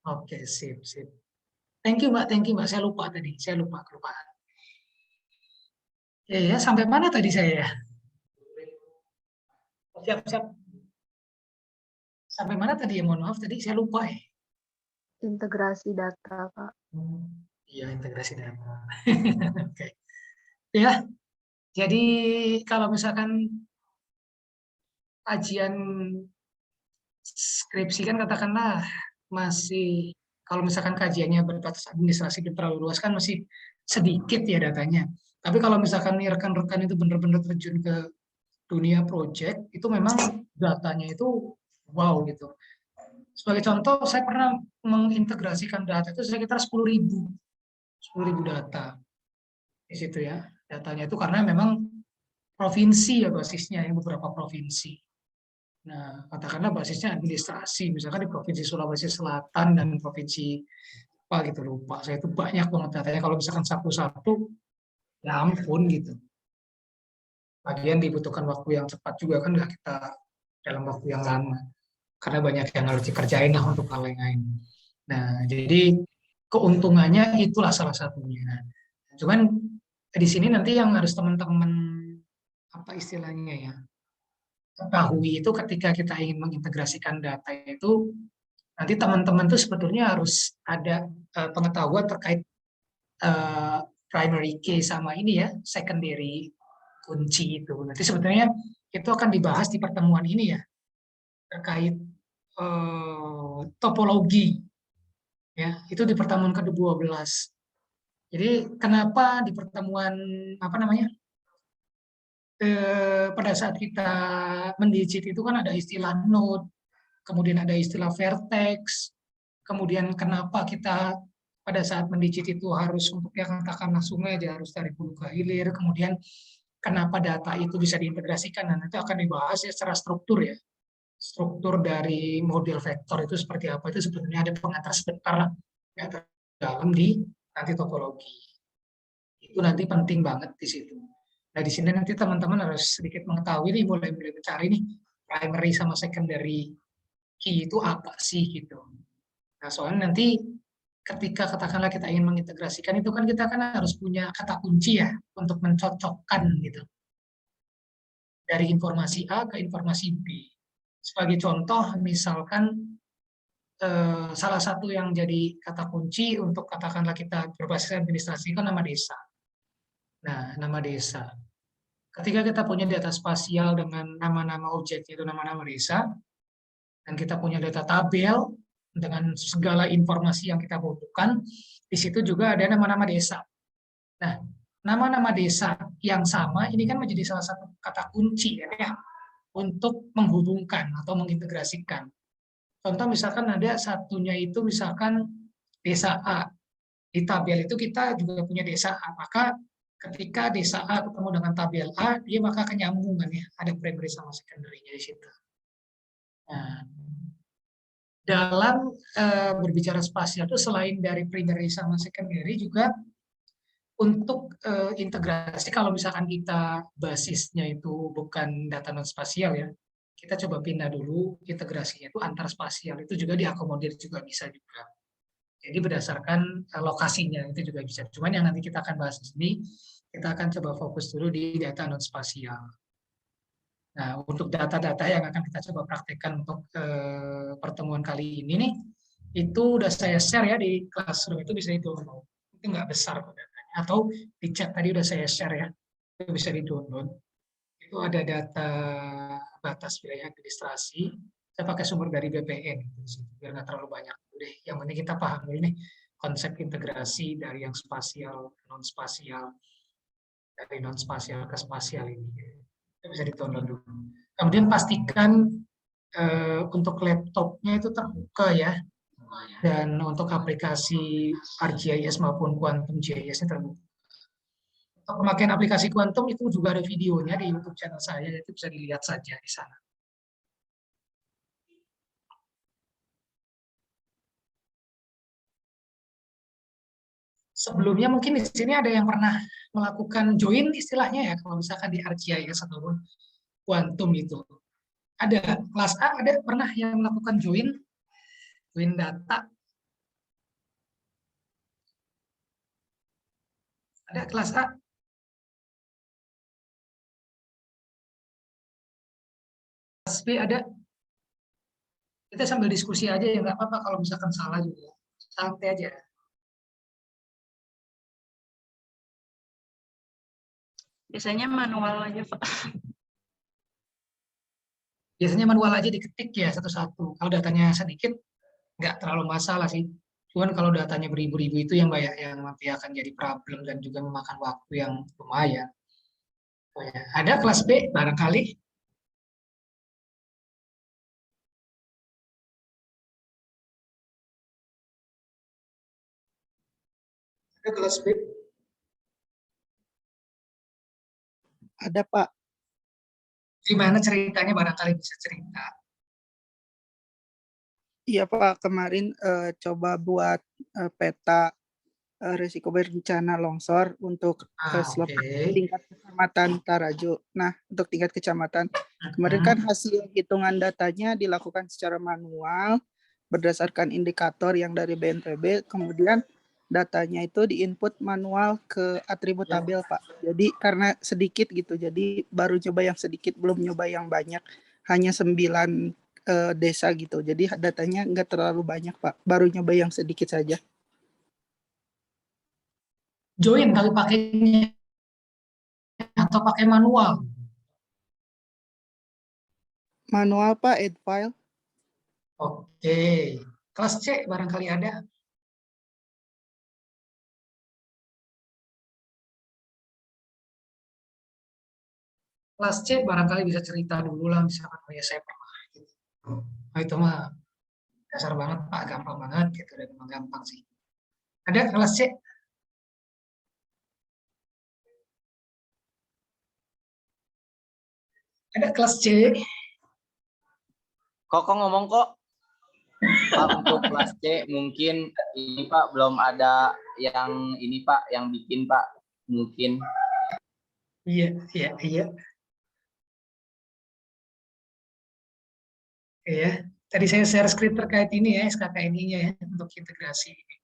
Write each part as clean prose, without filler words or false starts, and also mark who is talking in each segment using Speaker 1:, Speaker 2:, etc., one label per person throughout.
Speaker 1: Oke, sip, sip. Thank you, Mbak. Thank you, Mbak. Saya lupa tadi. Saya lupa, kelupaan. Ya, ya. Sampai mana tadi saya ya? Siap, siap. Sampai mana tadi ya? Mohon maaf, tadi saya lupa ya.
Speaker 2: Integrasi data, Pak.
Speaker 1: Iya, integrasi data. Oke. Ya, jadi kalau misalkan kajian skripsi kan katakanlah masih, kalau misalkan kajiannya berbatas administrasi itu terlalu luas kan masih sedikit ya datanya. Tapi kalau misalkan nih rekan-rekan itu benar-benar terjun ke dunia project, itu memang datanya itu wow gitu. Sebagai contoh, saya pernah mengintegrasikan data itu sekitar 10.000 data di situ ya. Datanya itu karena memang provinsi ya basisnya ya, beberapa provinsi. Nah, katakanlah basisnya administrasi, misalkan di Provinsi Sulawesi Selatan dan Provinsi apa gitu lupa. Saya itu banyak banget datanya. Kalau misalkan satu-satu, ya ampun gitu. Bagian dibutuhkan waktu yang cepat juga kan nggak kita dalam waktu yang lama. Karena banyak yang harus dikerjain lah untuk hal yang lain. Nah, jadi keuntungannya itulah salah satunya. Cuman di sini nanti yang harus teman-teman apa istilahnya ya ketahui itu ketika kita ingin mengintegrasikan data itu nanti teman-teman tuh sebetulnya harus ada pengetahuan terkait eh, primary key sama ini ya secondary kunci itu. Nanti sebetulnya itu akan dibahas di pertemuan ini ya terkait topologi ya itu di pertemuan ke-12. Jadi kenapa di pertemuan apa namanya pada saat kita mendigit itu kan ada istilah node, kemudian ada istilah vertex, kemudian kenapa kita pada saat mendigit itu harus untuk yang katakan langsung aja harus dari hulu ke hilir, kemudian kenapa data itu bisa diintegrasikan dan itu akan dibahas ya secara struktur ya. Struktur dari model vektor itu seperti apa itu sebetulnya ada pengantar sebentar lah ya, dalam di nanti topologi. Itu nanti penting banget di situ. Nah, di sini nanti teman-teman harus sedikit mengetahui nih, mulai mencari nih primary sama secondary key itu apa sih gitu. Nah, soalnya nanti ketika katakanlah kita ingin mengintegrasikan itu kan kita kan harus punya kata kunci ya untuk mencocokkan gitu dari informasi A ke informasi B. Sebagai contoh, misalkan salah satu yang jadi kata kunci untuk katakanlah kita berbasis administrasi kan nama desa. Nah, nama desa. Ketika kita punya data spasial dengan nama-nama objek itu nama-nama desa, dan kita punya data tabel dengan segala informasi yang kita butuhkan, di situ juga ada nama-nama desa. Nah, nama-nama desa yang sama ini kan menjadi salah satu kata kunci ya untuk menghubungkan atau mengintegrasikan. Contoh misalkan ada satunya itu misalkan desa A. Di tabel itu kita juga punya desa A. Maka ketika desa A ketemu dengan tabel A, dia maka akan nyambung kan ya. Ada primary sama secondary-nya di situ. Nah, dalam berbicara spasial itu selain dari primary sama secondary juga untuk integrasi kalau misalkan kita basisnya itu bukan data non spasial ya, kita coba pindah dulu integrasinya itu antar spasial itu juga diakomodir juga bisa juga. Jadi berdasarkan lokasinya itu juga bisa. Cuman yang nanti kita akan bahas di sini, kita akan coba fokus dulu di data non spasial. Nah, untuk data-data yang akan kita coba praktekkan untuk pertemuan kali ini nih, itu udah saya share ya di Classroom itu bisa di-download. Itu nggak besar kok datanya. Atau di chat tadi udah saya share ya, itu bisa di-download. Itu ada data batas wilayah administrasi. Saya pakai sumber dari BPN, biar nggak terlalu banyak. Udah, yang penting kita paham dulu nih konsep integrasi dari yang spasial, non spasial, dari non spasial ke spasial ini. Itu bisa di-download dulu. Kemudian pastikan untuk laptopnya itu terbuka ya. Dan untuk aplikasi ArcGIS maupun Quantum GIS-nya terbuka. Untuk pemakaian aplikasi Quantum itu juga ada videonya di YouTube channel saya, itu bisa dilihat saja di sana. Sebelumnya mungkin di sini ada yang pernah melakukan join istilahnya ya, kalau misalkan di ArcGIS ataupun Quantum itu. Ada kelas A, ada pernah yang melakukan join data Ada kelas A? Kelas B ada? Kita sambil diskusi aja ya, nggak apa-apa kalau misalkan salah juga. Santai aja.
Speaker 3: Biasanya manual aja, Pak.
Speaker 1: Biasanya manual aja diketik ya satu-satu. Kalau datanya sedikit, nggak terlalu masalah sih. Cuman kalau datanya beribu-ribu itu yang banyak yang nanti akan jadi problem dan juga memakan waktu yang lumayan. Oh ya. Ada kelas B barangkali? Ada kelas B?
Speaker 4: Ada Pak.
Speaker 1: Gimana ceritanya barangkali bisa cerita?
Speaker 4: Iya Pak, kemarin coba buat peta risiko bencana longsor untuk
Speaker 1: Oke.
Speaker 4: tingkat kecamatan Tarajo. Nah, untuk tingkat kecamatan, kemarin kan hasil hitungan datanya dilakukan secara manual berdasarkan indikator yang dari BNPB, kemudian datanya itu diinput manual ke atribut
Speaker 1: Ya.
Speaker 4: tabel Pak. Jadi karena sedikit gitu, jadi baru nyoba yang sedikit, belum nyoba yang banyak, hanya 9 desa gitu. Jadi datanya nggak terlalu banyak Pak, baru nyoba yang sedikit saja.
Speaker 1: Join tapi pakainya atau pakai manual?
Speaker 4: Manual Pak, add file.
Speaker 1: Oke. Kelas C barangkali ada? Kelas C barangkali bisa cerita dulu lah, misalkan oh ya saya pernah gitu. Oh, itu mah dasar banget Pak, gampang banget gitu, dan memang gampang sih. Ada kelas C? Ada kelas C?
Speaker 5: Kok ngomong kok? Pak, untuk kelas C mungkin ini Pak belum ada yang ini Pak yang bikin Pak mungkin.
Speaker 1: Iya, iya, iya. Iya. Tadi saya share screen terkait ini ya, SKKNI-nya ya, untuk integrasi ini.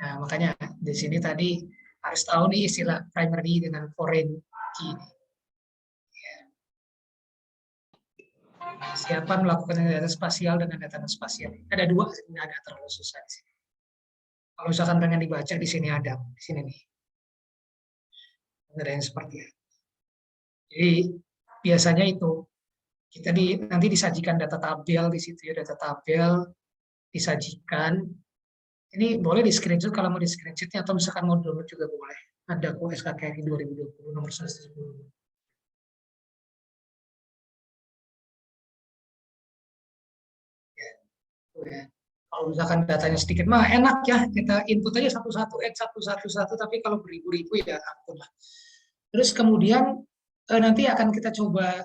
Speaker 1: Nah, makanya di sini tadi harus tahu nih istilah primary dengan foreign key. Siapa melakukan data spasial dengan data spasial? Ada dua, ini agak terlalu susah di sini. Kalau misalkan pengen dibaca di sini ada, di sini nih. Ada yang seperti itu. Jadi biasanya itu kita nanti disajikan data tabel di situ ya, data tabel disajikan. Ini boleh di screenshot kalau mau di screenshotnya, atau misalkan mau download juga boleh. Ada kok SKKRI 2020 nomor 110. Ya. Kalau misalkan datanya sedikit mah enak ya, kita input aja satu-satu, add satu-satu, tapi kalau beribu-ribu ya ampun lah. Terus kemudian nanti akan kita coba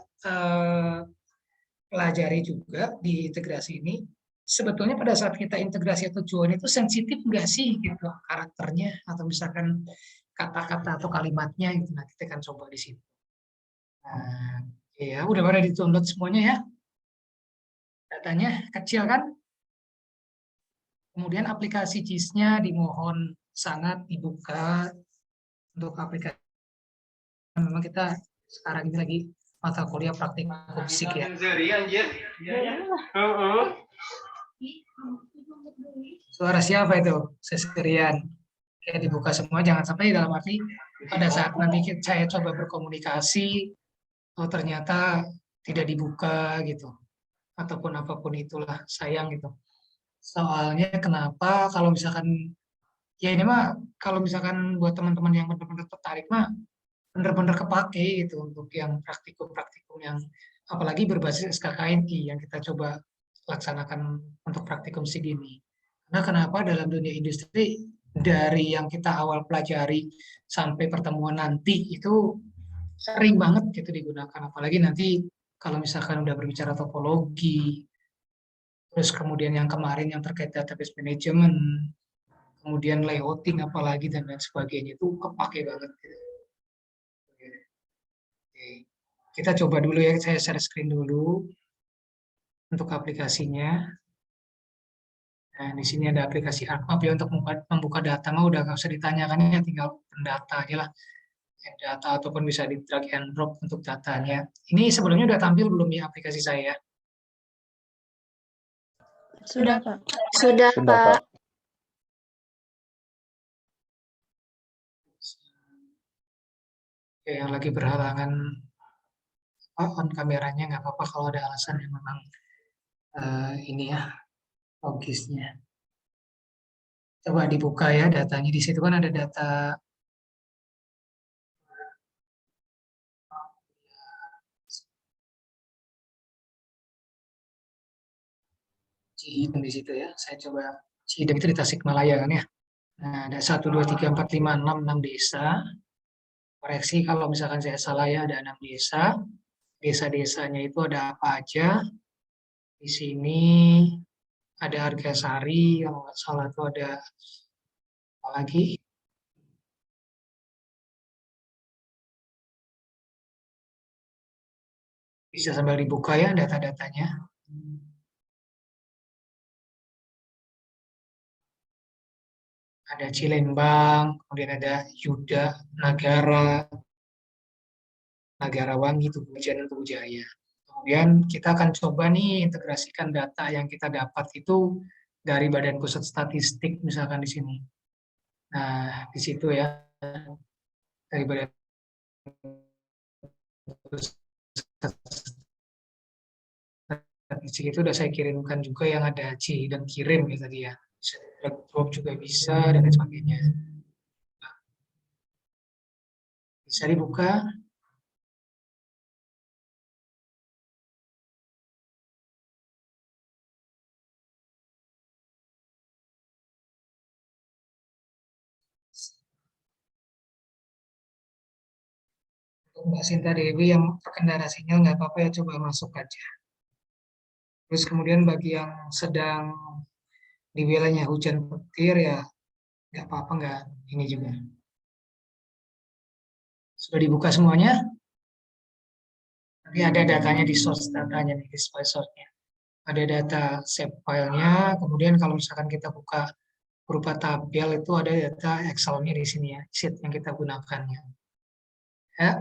Speaker 1: pelajari juga di integrasi ini. Sebetulnya pada saat kita integrasi atau join itu sensitif nggak sih gitu karakternya, atau misalkan kata-kata atau kalimatnya gitu. Nah, kita akan coba di sini. Nah, ya udah pada di-download semuanya ya. Datanya kecil kan? Kemudian aplikasi JIS-nya dimohon sangat dibuka untuk aplikasi. Memang kita sekarang ini lagi mata kuliah praktikum fisik ya. Suara siapa itu? Seserian. Kayak dibuka semua, jangan sampai dalam arti pada saat nanti saya coba berkomunikasi, oh ternyata tidak dibuka gitu. Ataupun apapun itulah, sayang gitu. Soalnya kenapa kalau misalkan, ya ini mah kalau misalkan buat teman-teman yang benar-benar tertarik mah benar-benar kepake gitu untuk yang praktikum-praktikum yang apalagi berbasis SKKNI yang kita coba laksanakan untuk praktikum segini. Karena kenapa dalam dunia industri dari yang kita awal pelajari sampai pertemuan nanti itu sering banget gitu digunakan, apalagi nanti kalau misalkan udah berbicara topologi, terus kemudian yang kemarin yang terkait database management, kemudian layouting apalagi dan lain sebagainya itu kepake banget gitu. Oke. Kita coba dulu ya, saya share screen dulu untuk aplikasinya. Nah, di sini ada aplikasi ArcMap ya untuk membuka data mah udah nggak usah ditanyakan ya, tinggal open data aja lah. Add data ataupun bisa di drag and drop untuk datanya. Ini sebelumnya udah tampil belum ya aplikasi saya?
Speaker 3: Sudah, Pak.
Speaker 2: Sudah,
Speaker 6: Sudah,
Speaker 2: Pak.
Speaker 6: Pak.
Speaker 1: Oke, yang lagi berhalangan on kameranya nggak apa-apa kalau ada alasan yang memang ini ya logisnya. Coba dibuka ya datanya. Di situ kan ada data Cihideng di situ ya. Saya coba Cihideng itu di Tasikmalaya kan ya. Nah, ada 1, 2, 3, 4, 5, 6 desa. Koreksi kalau misalkan saya salah ya, ada 6 desa. Desa-desanya itu ada apa aja. Di sini ada Argasari, kalau nggak salah itu ada apa lagi. Bisa sambil dibuka ya data-datanya. Ada Cilembang, kemudian ada Yuda, Nagarawangi, Tugujan, dan Tugujaya. Kemudian kita akan coba nih integrasikan data yang kita dapat itu dari Badan Pusat Statistik misalkan di sini. Nah, di situ ya dari Badan Pusat Statistik itu udah saya kirimkan juga yang ada dan kirim ya tadi ya. Bisa drag drop juga bisa dan lain sebagainya. Bisa dibuka. Untuk Mbak Sinta Dewi yang terkendala sinyal nggak apa-apa ya, coba masuk aja. Terus kemudian bagi yang sedang di wilayahnya hujan petir ya nggak apa-apa, nggak ini juga. Sudah dibuka semuanya? Nanti ada datanya di source datanya nih, di source-nya. Ada data save filenya, kemudian kalau misalkan kita buka berupa tabel itu ada data Excel-nya di sini ya, sheet yang kita gunakan ya. Ya.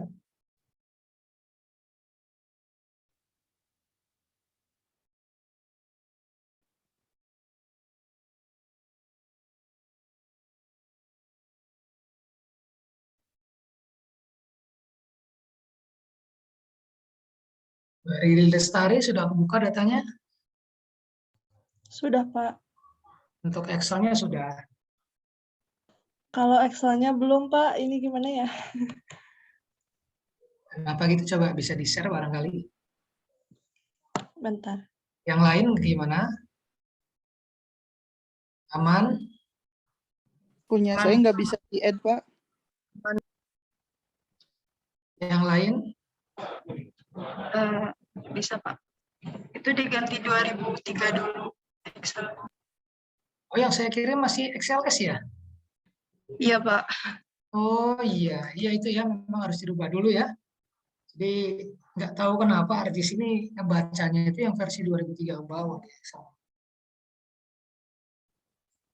Speaker 1: Riri Lestari sudah buka datanya?
Speaker 3: Sudah, Pak.
Speaker 1: Untuk Excel-nya sudah.
Speaker 3: Kalau Excel-nya belum, Pak. Ini gimana ya?
Speaker 1: Kenapa gitu, coba bisa di-share barangkali.
Speaker 3: Bentar.
Speaker 1: Yang lain gimana? Aman?
Speaker 4: Punya saya nggak bisa di-add, Pak.
Speaker 1: Yang lain?
Speaker 3: Bisa, Pak. Itu diganti 2003 dulu. Excel.
Speaker 1: Oh, yang saya kirim masih XLS ya?
Speaker 3: Iya, Pak.
Speaker 1: Oh iya, iya itu ya memang harus dirubah dulu ya. Jadi nggak tahu kenapa artis ini ngebacanya itu yang versi 2003 ke bawah.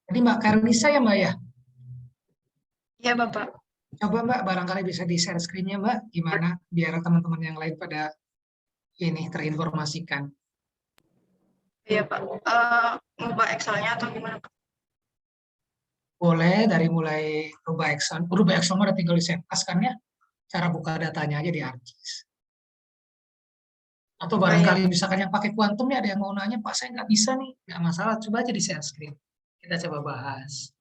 Speaker 1: Jadi Mbak Karnisa ya Mbak ya?
Speaker 3: Iya, Bapak.
Speaker 1: Coba Mbak barangkali bisa di-share screen-nya Mbak, gimana biar teman-teman yang lain pada ini terinformasikan.
Speaker 3: Iya, Pak. Ngubah Excel-nya atau gimana, Pak?
Speaker 1: Boleh dari mulai rubah Excel mah udah tinggal di save as kan ya. Cara buka datanya aja di ArcGIS. Atau barangkali misalkan yang pakai kuantum ya ada yang mau nanya, Pak saya nggak bisa nih, nggak masalah, coba aja di share screen. Kita coba bahas.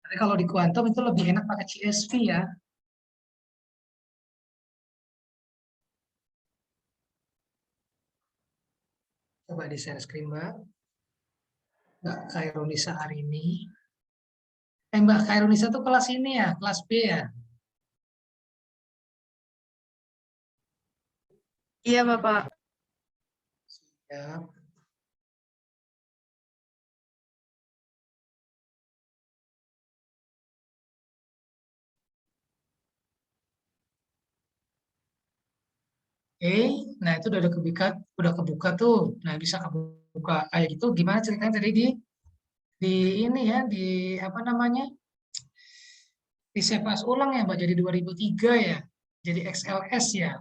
Speaker 1: Tapi kalau di kuantum itu lebih enak pakai CSV ya. Coba di share screen Mbak. Mbak Khairunisa hari ini. Mbak Khairunisa tuh kelas ini ya, kelas B ya.
Speaker 3: Iya, Bapak.
Speaker 1: Siap. Oke, nah itu udah kebuka tuh. Nah bisa buka kayak gitu, gimana ceritanya tadi di ini ya, di apa namanya, di sepas ulang ya Mbak, jadi 2003 ya, jadi XLS ya.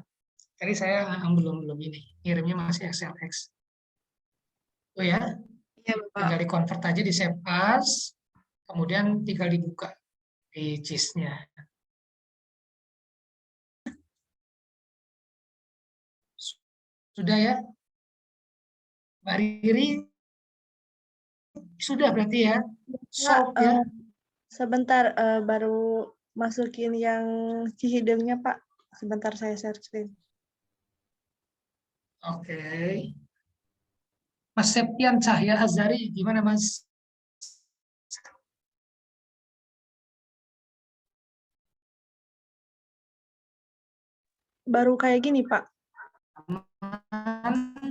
Speaker 1: Tadi saya belum ini, kirimnya masih XLX. Oh ya,
Speaker 3: Iya, Bapak.
Speaker 1: tinggal di convert aja di save as, kemudian tinggal dibuka di CIS-nya. Sudah ya, Mbak Riri, sudah berarti ya, solve ya.
Speaker 6: Sebentar, baru masukin yang Cihidengnya, Pak. Sebentar saya share screen.
Speaker 1: Oke. Mas Septian Cahya Azari, gimana Mas?
Speaker 6: Baru kayak gini, Pak.
Speaker 1: Aman?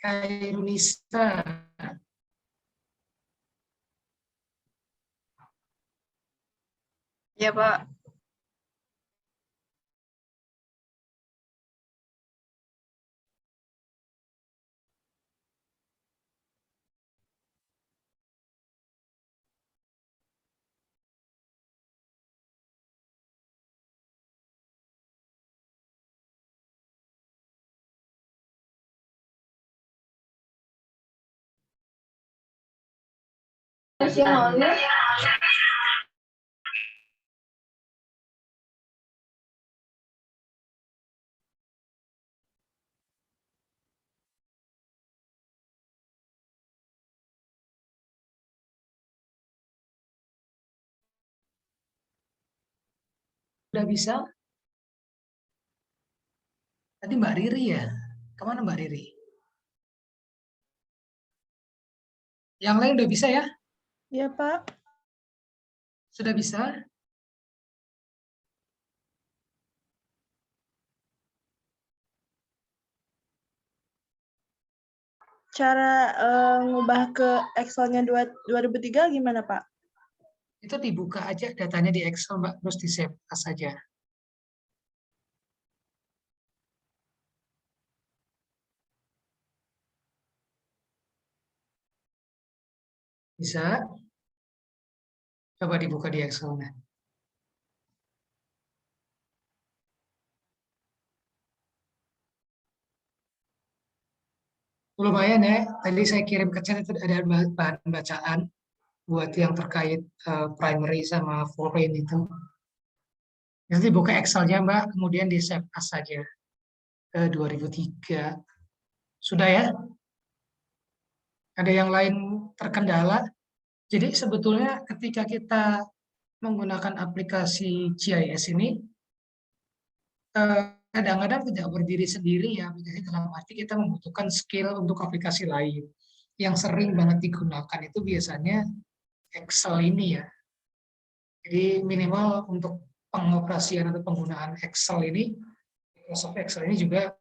Speaker 1: Kairunisa.
Speaker 3: Iya, Pak.
Speaker 1: Udah bisa? Tadi Mbak Riri ya? Kemana Mbak Riri? Yang lain udah bisa ya?
Speaker 6: Iya, Pak.
Speaker 1: Sudah bisa?
Speaker 6: Cara ngubah ke Excel-nya 2003 gimana, Pak?
Speaker 1: Itu dibuka aja datanya di Excel Mbak, terus di save as saja. Bisa? Coba dibuka di Excel-nya. Lumayan ya, tadi saya kirim ke chat itu ada bahan bacaan buat yang terkait primary sama foreign itu. Nanti buka Excel-nya Mbak, kemudian di save as saja ke 2003. Sudah ya? Ada yang lain terkendala? Jadi sebetulnya ketika kita menggunakan aplikasi GIS ini, kadang-kadang tidak berdiri sendiri ya, aplikasi dalam arti kita membutuhkan skill untuk aplikasi lain. Yang sering banget digunakan itu biasanya Excel ini ya. Jadi minimal untuk pengoperasian atau penggunaan Excel ini, Microsoft Excel ini juga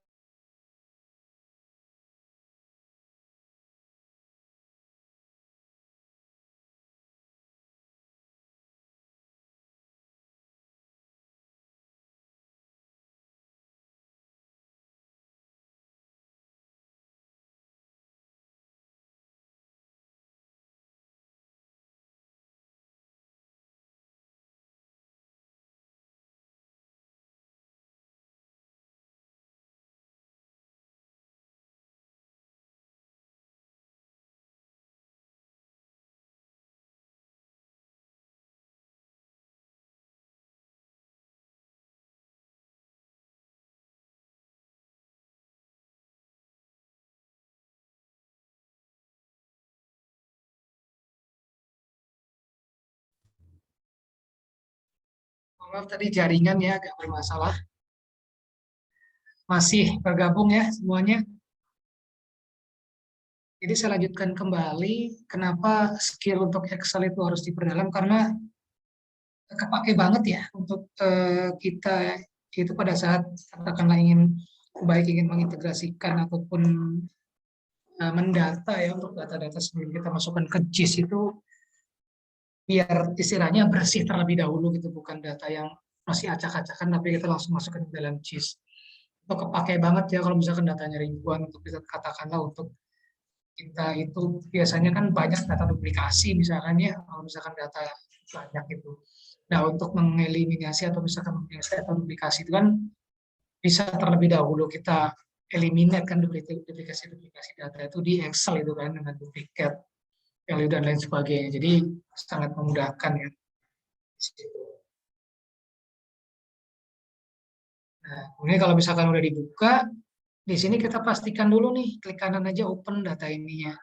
Speaker 1: maaf tadi jaringan ya agak bermasalah. Masih bergabung ya semuanya. Jadi saya lanjutkan kembali, kenapa skill untuk Excel itu harus diperdalam, karena kepake banget ya untuk kita itu pada saat katakanlah ingin baik ingin mengintegrasikan ataupun mendata ya untuk data-data sebelum kita masukkan ke JIS itu biar istilahnya bersih terlebih dahulu gitu, bukan data yang masih acak-acakan tapi kita langsung masukkan ke dalam JIS. Itu kepakai banget ya kalau misalkan datanya ribuan, untuk kita katakanlah untuk kita itu biasanya kan banyak data duplikasi misalkan ya, kalau misalkan data banyak itu. Nah, untuk mengeliminasi atau misalkan mengeliminasi data duplikasi itu kan bisa terlebih dahulu kita eliminate kan duplikasi data itu di Excel itu kan dengan duplikat value dan lain sebagainya. Jadi sangat memudahkan ya. Nah, kemudian kalau misalkan udah dibuka, di sini kita pastikan dulu nih, klik kanan aja open data ininya.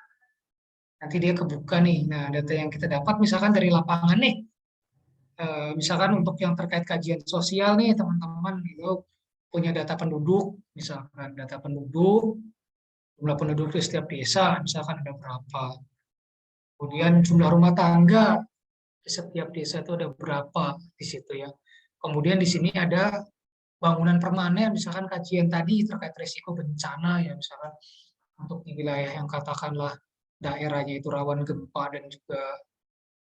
Speaker 1: Nanti dia kebuka nih. Nah, data yang kita dapat misalkan dari lapangan nih. Misalkan untuk yang terkait kajian sosial nih teman-teman gitu, punya data penduduk, misalkan data penduduk, jumlah penduduk di setiap desa, misalkan ada berapa. Kemudian jumlah rumah tangga di setiap desa itu ada berapa di situ ya. Kemudian di sini ada bangunan permanen, misalkan kajian tadi terkait risiko bencana ya, misalkan untuk di wilayah yang katakanlah daerahnya itu rawan gempa dan juga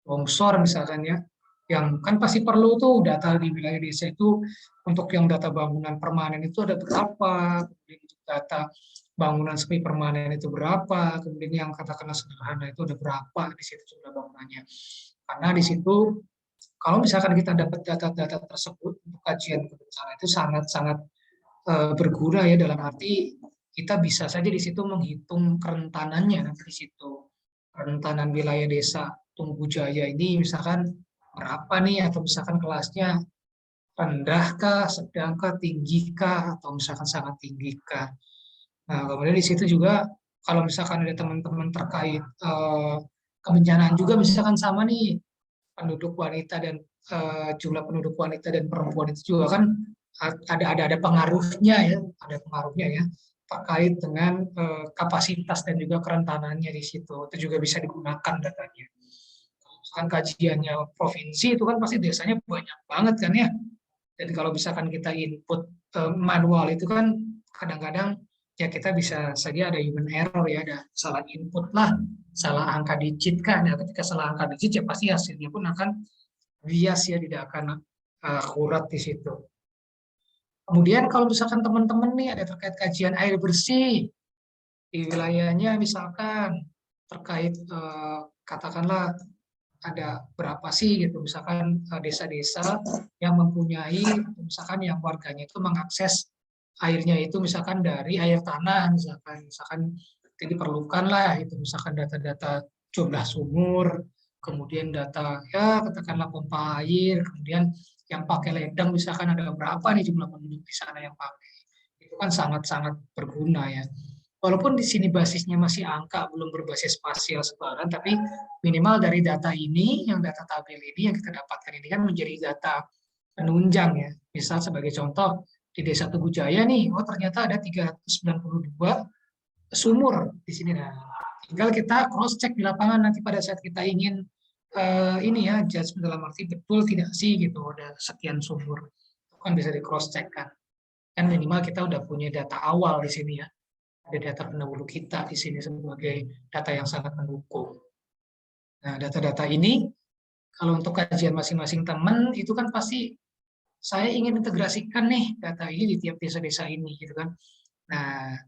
Speaker 1: longsor misalkan ya, yang kan pasti perlu tuh data di wilayah desa itu untuk yang data bangunan permanen itu ada berapa, kemudian data bangunan semi permanen itu berapa, kemudian yang katakanlah sederhana itu ada berapa di situ jumlah bangunannya. Karena di situ kalau misalkan kita dapat data-data tersebut untuk kajian bencana itu sangat-sangat berguna ya, dalam arti kita bisa saja di situ menghitung kerentanannya nanti di situ. Kerentanan wilayah desa Tunggu Jaya ini misalkan berapa nih, atau misalkan kelasnya rendahkah, sedangkah, tinggikah, atau misalkan sangat tinggikah. Nah, kemudian di situ juga kalau misalkan ada teman-teman terkait kebencanaan juga misalkan sama nih, penduduk wanita dan jumlah penduduk wanita dan perempuan itu juga kan ada pengaruhnya ya, terkait dengan kapasitas dan juga kerentanannya di situ. Itu juga bisa digunakan datanya. Misalkan kajiannya provinsi itu kan pasti desanya banyak banget kan ya. Dan kalau misalkan kita input manual itu kan kadang-kadang ya kita bisa saja ada human error ya, ada salah input lah, salah angka digit kan. Nah, ketika salah angka digit ya pasti hasilnya pun akan bias ya, tidak akan akurat di situ. Kemudian kalau misalkan teman-teman nih ada terkait kajian air bersih di wilayahnya, misalkan terkait katakanlah ada berapa sih gitu, misalkan desa-desa yang mempunyai, misalkan yang warganya itu mengakses airnya itu misalkan dari air tanah, misalkan diperlukan lah itu misalkan data-data jumlah sumur, kemudian data ya katakanlah pompa air, kemudian yang pakai ledeng misalkan ada berapa nih jumlah penduduk di sana yang pakai. Itu kan sangat-sangat berguna ya. Walaupun di sini basisnya masih angka, belum berbasis spasial sebaran, tapi minimal dari data ini, yang data tabel ini yang kita dapatkan ini kan menjadi data penunjang ya. Misal sebagai contoh, di Desa Tugu Jaya nih, oh ternyata ada 392 sumur di sini. Nah, tinggal kita cross check di lapangan nanti pada saat kita ingin ini ya, judgement dalam arti betul tidak sih gitu, ada sekian sumur. Itu kan bisa di cross check kan. Kan minimal kita udah punya data awal di sini ya. Ada data pendahulu kita di sini sebagai data yang sangat mendukung. Nah, data-data ini kalau untuk kajian masing-masing teman itu kan pasti saya ingin integrasikan nih data ini di tiap desa-desa ini gitu kan. Nah,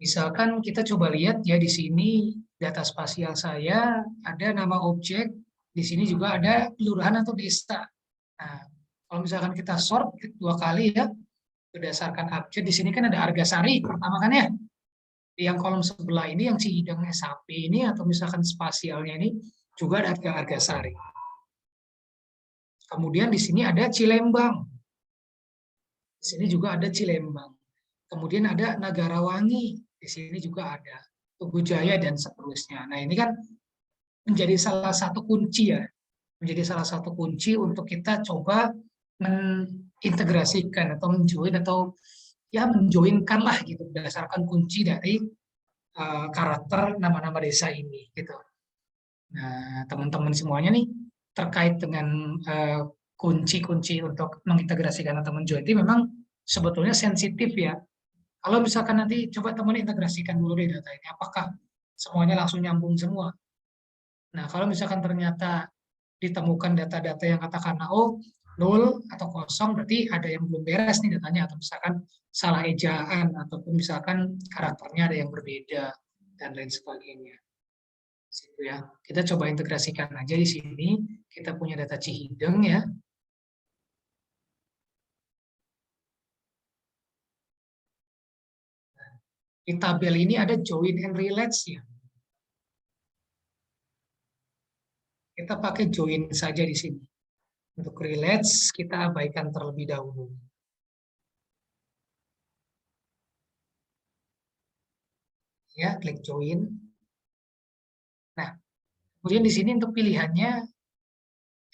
Speaker 1: misalkan kita coba lihat ya di sini data spasial saya ada nama objek, di sini juga ada kelurahan atau desa. Nah, kalau misalkan kita sort dua kali ya berdasarkan abjad, di sini kan ada Argasari pertama kan ya. Yang kolom sebelah ini yang Cihideng SAP ini atau misalkan spasialnya ini juga ada Argasari. Kemudian di sini ada Cilembang. Di sini juga ada Cilembang. Kemudian ada Nagarawangi. Di sini juga ada Tugu Jaya dan seterusnya. Nah, ini kan menjadi salah satu kunci ya. Menjadi salah satu kunci untuk kita coba mengintegrasikan atau menjoin atau ya menjoinkan lah gitu berdasarkan kunci dari karakter nama-nama desa ini gitu. Nah, teman-teman semuanya nih terkait dengan kunci-kunci untuk mengintegrasikan atau menjoin itu memang sebetulnya sensitif ya. Kalau misalkan nanti coba teman integrasikan dulu deh data ini, apakah semuanya langsung nyambung semua. Nah, kalau misalkan ternyata ditemukan data-data yang katakanlah oh 0 atau kosong, berarti ada yang belum beres nih datanya, atau misalkan salah ejaan, ataupun misalkan karakternya ada yang berbeda, dan lain sebagainya. Situ ya. Kita coba integrasikan aja di sini. Kita punya data Cihideng ya. Di tabel ini ada join and relates ya. Kita pakai join saja di sini. Untuk relates kita abaikan terlebih dahulu. Ya, klik join. Nah, kemudian di sini untuk pilihannya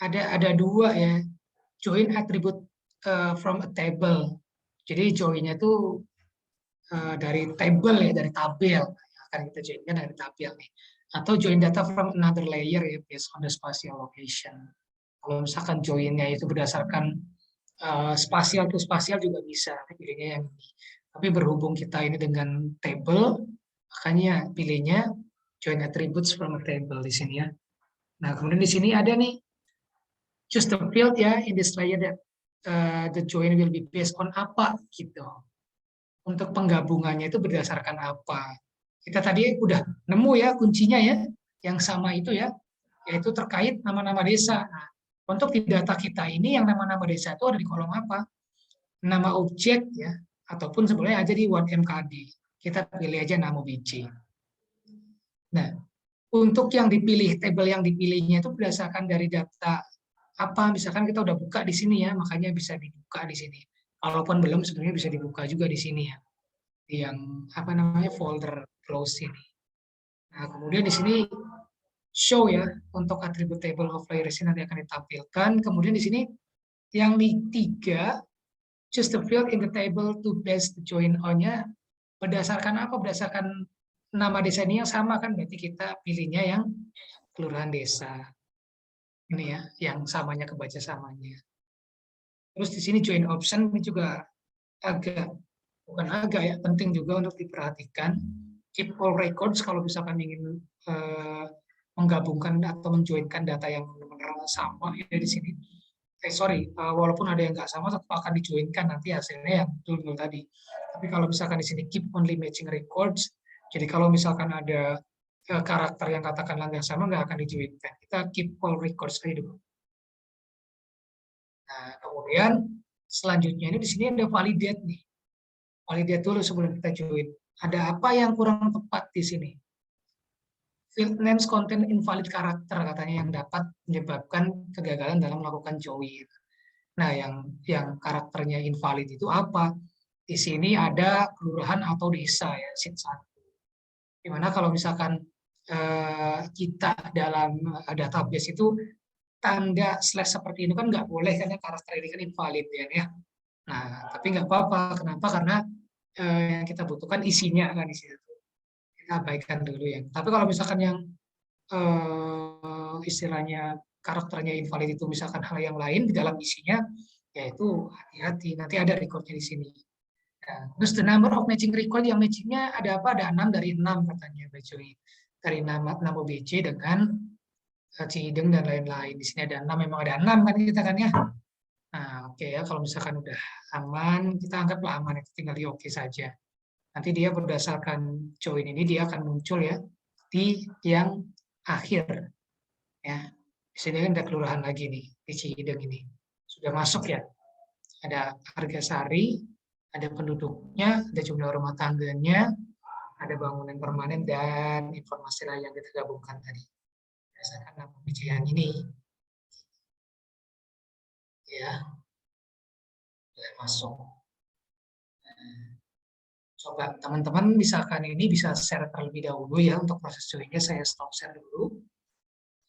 Speaker 1: ada dua ya. Join attribute from a table. Jadi joinnya itu dari table ya, dari tabel. Akan kita joinkan dari tabel nih. Atau join data from another layer ya, based on the spatial location. Kalau misalkan joinnya itu berdasarkan spasial to spasial juga bisa, pilihnya yang ini. Tapi berhubung kita ini dengan table, makanya pilihnya join attributes from a table di sini ya. Nah, kemudian di sini ada nih choose the field ya in this layer that the join will be based on apa gitu. Untuk penggabungannya itu berdasarkan apa. Kita tadi udah nemu ya kuncinya ya, yang sama itu ya, yaitu terkait nama-nama desa. Nah, untuk di data kita ini yang nama-nama desa itu ada di kolom apa? Nama objek ya, ataupun sebenarnya aja di 1MKD. Kita pilih aja nama BC. Nah, untuk yang dipilih, tabel yang dipilihnya itu berdasarkan dari data apa, misalkan kita udah buka di sini ya, makanya bisa dibuka di sini. Walaupun belum, sebenarnya bisa dibuka juga di sini ya, di yang apa namanya folder close ini. Nah, kemudian di sini show ya, untuk atribut table of layers nanti akan ditampilkan. Kemudian di sini yang di 3, choose the field in the table to base the join on-nya berdasarkan apa? Berdasarkan nama desa ini yang sama kan, berarti kita pilihnya yang kelurahan desa. Ini ya, yang samanya kebaca samanya. Terus di sini join option ini juga bukan agak ya, penting juga untuk diperhatikan. Keep all records kalau misalkan ingin menggabungkan atau menjoinkan data yang benar-benar sama ya di sini. Walaupun ada yang nggak sama tetap akan dijoinkan nanti hasilnya yang betul-betul tadi. Tapi kalau misalkan di sini keep only matching records, jadi kalau misalkan ada karakter yang katakanlah nggak sama nggak akan dijoinkan. Kita keep all records aja dulu. Nah, kemudian selanjutnya ini di sini ada validate nih. Validate dulu sebelum kita join. Ada apa yang kurang tepat di sini? Field names contain invalid karakter katanya yang dapat menyebabkan kegagalan dalam melakukan join. Nah, yang karakternya invalid itu apa? Di sini ada kelurahan atau desa ya, sheet 1. Dimana kalau misalkan kita dalam database itu tanda slash seperti ini kan nggak boleh karena karakter ini kan invalid ya. Nah, tapi nggak apa-apa. Kenapa? Karena yang kita butuhkan isinya kan di situ. Kita abaikan dulu ya. Tapi kalau misalkan yang istilahnya karakternya invalid itu misalkan hal yang lain di dalam isinya, yaitu hati-hati. Nanti ada recordnya di sini. Nah, terus the number of matching record yang matchingnya ada apa? Ada 6 dari 6 katanya BC. Dari nama BC dengan Cihideng dan lain-lain. Di sini ada 6, memang ada 6 kan kita kan ya. Nah, oke ya, kalau misalkan udah aman, kita anggaplah aman, itu tinggal di oke saja. Nanti dia berdasarkan join ini dia akan muncul ya di yang akhir. Ya. Di sini kan ada kelurahan lagi nih di Cihideng ini. Sudah masuk ya. Ada Argasari, ada penduduknya, ada jumlah rumah tangganya, ada bangunan permanen dan informasi lain yang kita gabungkan tadi. Berdasarkan nama bijian ini. Ya. Sudah masuk. Coba teman-teman misalkan ini bisa share terlebih dahulu ya untuk proses joinnya, saya stop share dulu.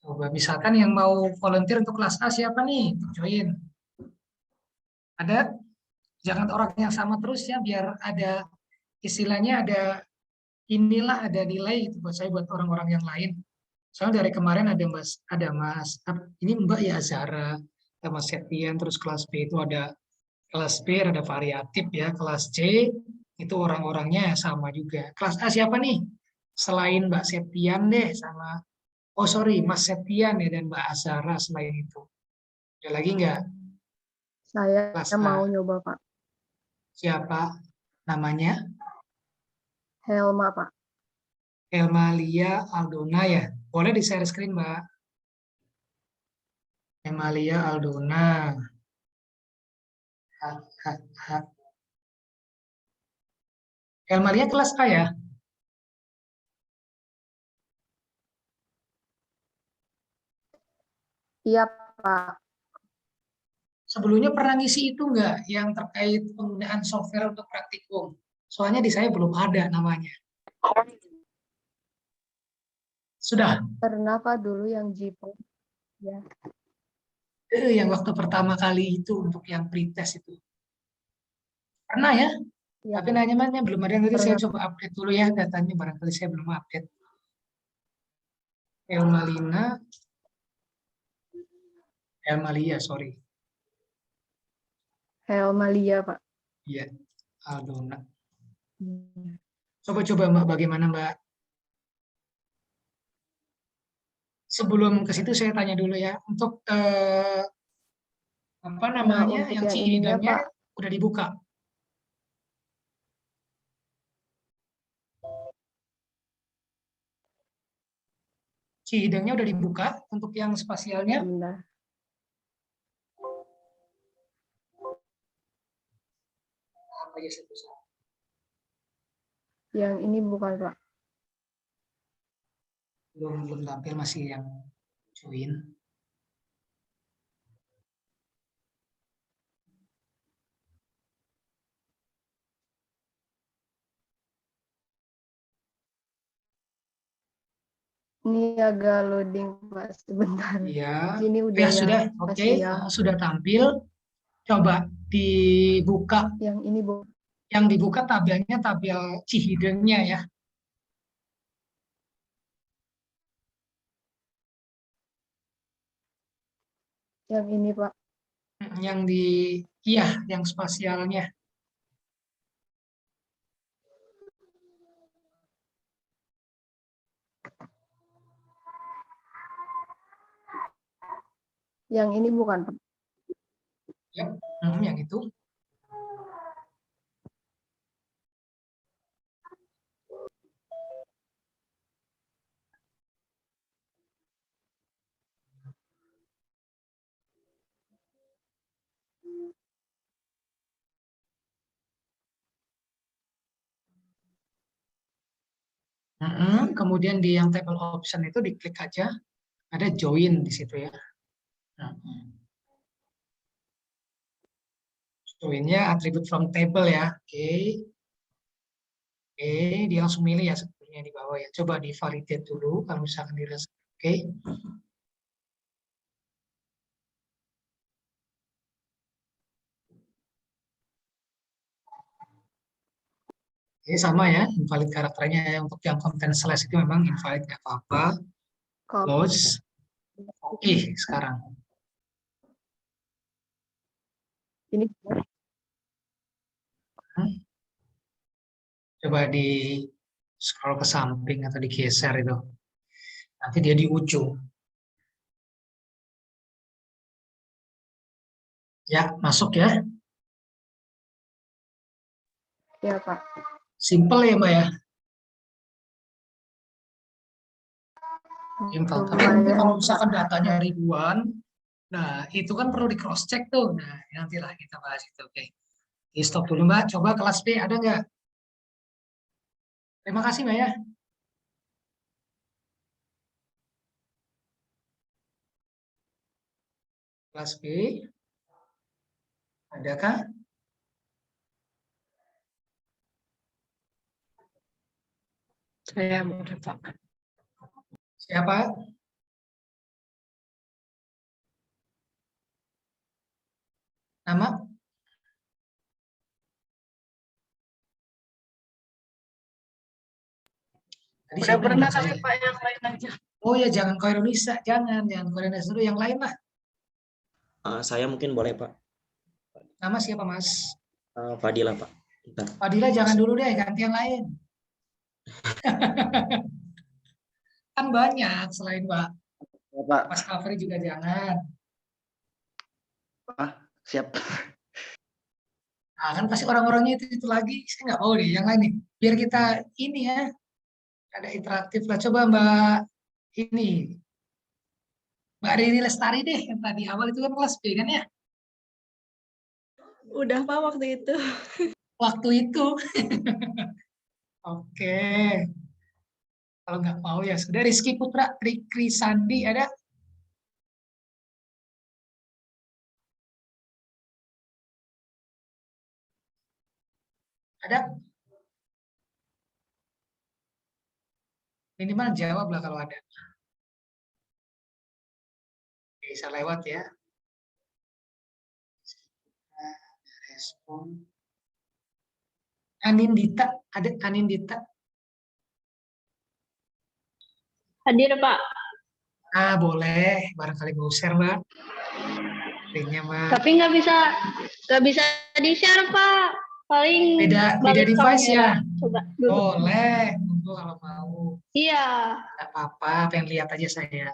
Speaker 1: Coba misalkan yang mau volunteer untuk kelas A siapa nih untuk join? Ada? Jangan orang yang sama terus ya, biar ada istilahnya ada inilah ada nilai itu buat saya, buat orang-orang yang lain. Soalnya dari kemarin ada Mas, ini Mbak ya Zara, ada Mas Septian, terus kelas B itu ada kelas B ada variatif ya, kelas C Itu orang-orangnya sama juga. Kelas A siapa nih? Selain Mbak Septian deh sama, oh sorry, Mas Septian ya dan Mbak Azara selain itu. Ada lagi nggak?
Speaker 2: Saya
Speaker 1: Kelas A.
Speaker 2: mau nyoba, Pak.
Speaker 1: Siapa namanya?
Speaker 2: Helma, Pak.
Speaker 1: Elmalia Aldona ya. Boleh di-share screen, Mbak. Elmalia Aldona. Elmalia kelas A ya?
Speaker 2: Iya, Pak.
Speaker 1: Sebelumnya pernah ngisi itu enggak yang terkait penggunaan software untuk praktikum? Soalnya di saya belum ada namanya. Sudah?
Speaker 2: Pernah, Pak, dulu yang JIPO. Ya.
Speaker 1: Yang waktu pertama kali itu untuk yang pretest itu. Pernah ya?
Speaker 2: Iya,
Speaker 1: Tapi nanya belum ada. Nanti saya
Speaker 2: Pernah.
Speaker 1: coba update dulu ya datanya. Barangkali saya belum update. Elmalia, sorry.
Speaker 2: Helmalia, Pak.
Speaker 1: Iya, Aldona.
Speaker 2: Hmm.
Speaker 1: Coba-coba Mbak, bagaimana Mbak? Sebelum ke situ saya tanya dulu ya, untuk apa namanya
Speaker 2: untuk
Speaker 1: yang
Speaker 2: yang ininya,
Speaker 1: Cihidangnya
Speaker 2: Pak.
Speaker 1: udah dibuka. Cihidangnya udah dibuka untuk yang spasialnya.
Speaker 2: Benar.
Speaker 1: Apa ya satu saat?
Speaker 2: Yang ini bukan, Pak.
Speaker 1: Belum tampil, masih yang join.
Speaker 2: Ini agak loading, Pak, sebentar.
Speaker 1: Iya.
Speaker 2: Ini udah
Speaker 1: Ya
Speaker 2: yang
Speaker 1: sudah, oke.
Speaker 2: spasial.
Speaker 1: Sudah tampil. Coba dibuka.
Speaker 2: Yang ini
Speaker 1: Yang dibuka tabelnya tabel Cihidengnya ya.
Speaker 2: yang ini, Pak.
Speaker 1: Yang di, iya, yang spasialnya.
Speaker 2: Yang ini bukan, Pak.
Speaker 1: Ya, yang itu. Kemudian di yang table option itu diklik aja, ada join di situ ya. Joinnya atribut from table ya. Oke. Oke, dia langsung milih ya sebetulnya di bawah ya. Coba di validate dulu kalau misalkan dirasa. Oke. Oke, sama ya, invalid karakternya ya. Untuk yang content slash itu memang invalid, nggak apa-apa. Close. Oke, sekarang.
Speaker 2: Ini
Speaker 1: Coba di scroll ke samping atau digeser itu. Nanti dia di ujung. Ya, masuk ya.
Speaker 2: ya, Pak.
Speaker 1: Simple ya, Mbak ya. Simple. Tapi nanti kalau misalkan datanya ribuan, nah itu kan perlu di cross check tuh. Nah, nantilah kita bahas itu. Oke. Di stop dulu Mbak. Coba kelas B ada nggak? Terima kasih Mbak ya. Kelas B. Adakah?
Speaker 7: Saya mudah, Pak.
Speaker 1: Siapa? Nama? Tadi
Speaker 7: Udah
Speaker 1: siapa
Speaker 7: pernah
Speaker 1: nama
Speaker 7: kali
Speaker 1: saya?
Speaker 7: Pak, yang lain aja.
Speaker 1: Oh ya, jangan Koirunisa, jangan Koirunisa dulu, yang lain lah.
Speaker 8: Saya mungkin boleh Pak.
Speaker 1: Nama siapa Mas?
Speaker 8: Fadila Pak.
Speaker 1: Pak Dila jangan dulu deh, ganti yang lain. Kan banyak selain Pak.
Speaker 8: Pak.
Speaker 1: Mas Kafri juga jangan.
Speaker 8: Siap.
Speaker 1: Nah, kan pasti orang-orangnya itu lagi. Saya nggak mau deh yang lain nih. Biar kita ini ya, ada interaktif lah. Coba Mbak ini, Mbak Riri Lestari deh, yang tadi awal itu kan kelas B kan ya?
Speaker 6: Udah Pak waktu itu.
Speaker 1: Waktu itu. Oke. Kalau nggak mau ya sudah. Rizky Putra, Rikri Sandi ada? Ada? Minimal jawab lah kalau ada. Bisa lewat ya. Respon. Anindita, ada Anindita?
Speaker 7: Hadir, Pak.
Speaker 1: Ah, boleh. Barangkali mau share, Mbak. Linknya, Mbak.
Speaker 7: Tapi nggak bisa di-share, Pak. Paling
Speaker 1: Beda
Speaker 7: balik
Speaker 1: device
Speaker 7: kamera.
Speaker 1: ya?
Speaker 7: Coba dulu.
Speaker 1: Boleh. Tunggu kalau mau.
Speaker 7: Iya,
Speaker 1: Nggak apa-apa, pengen lihat aja saya.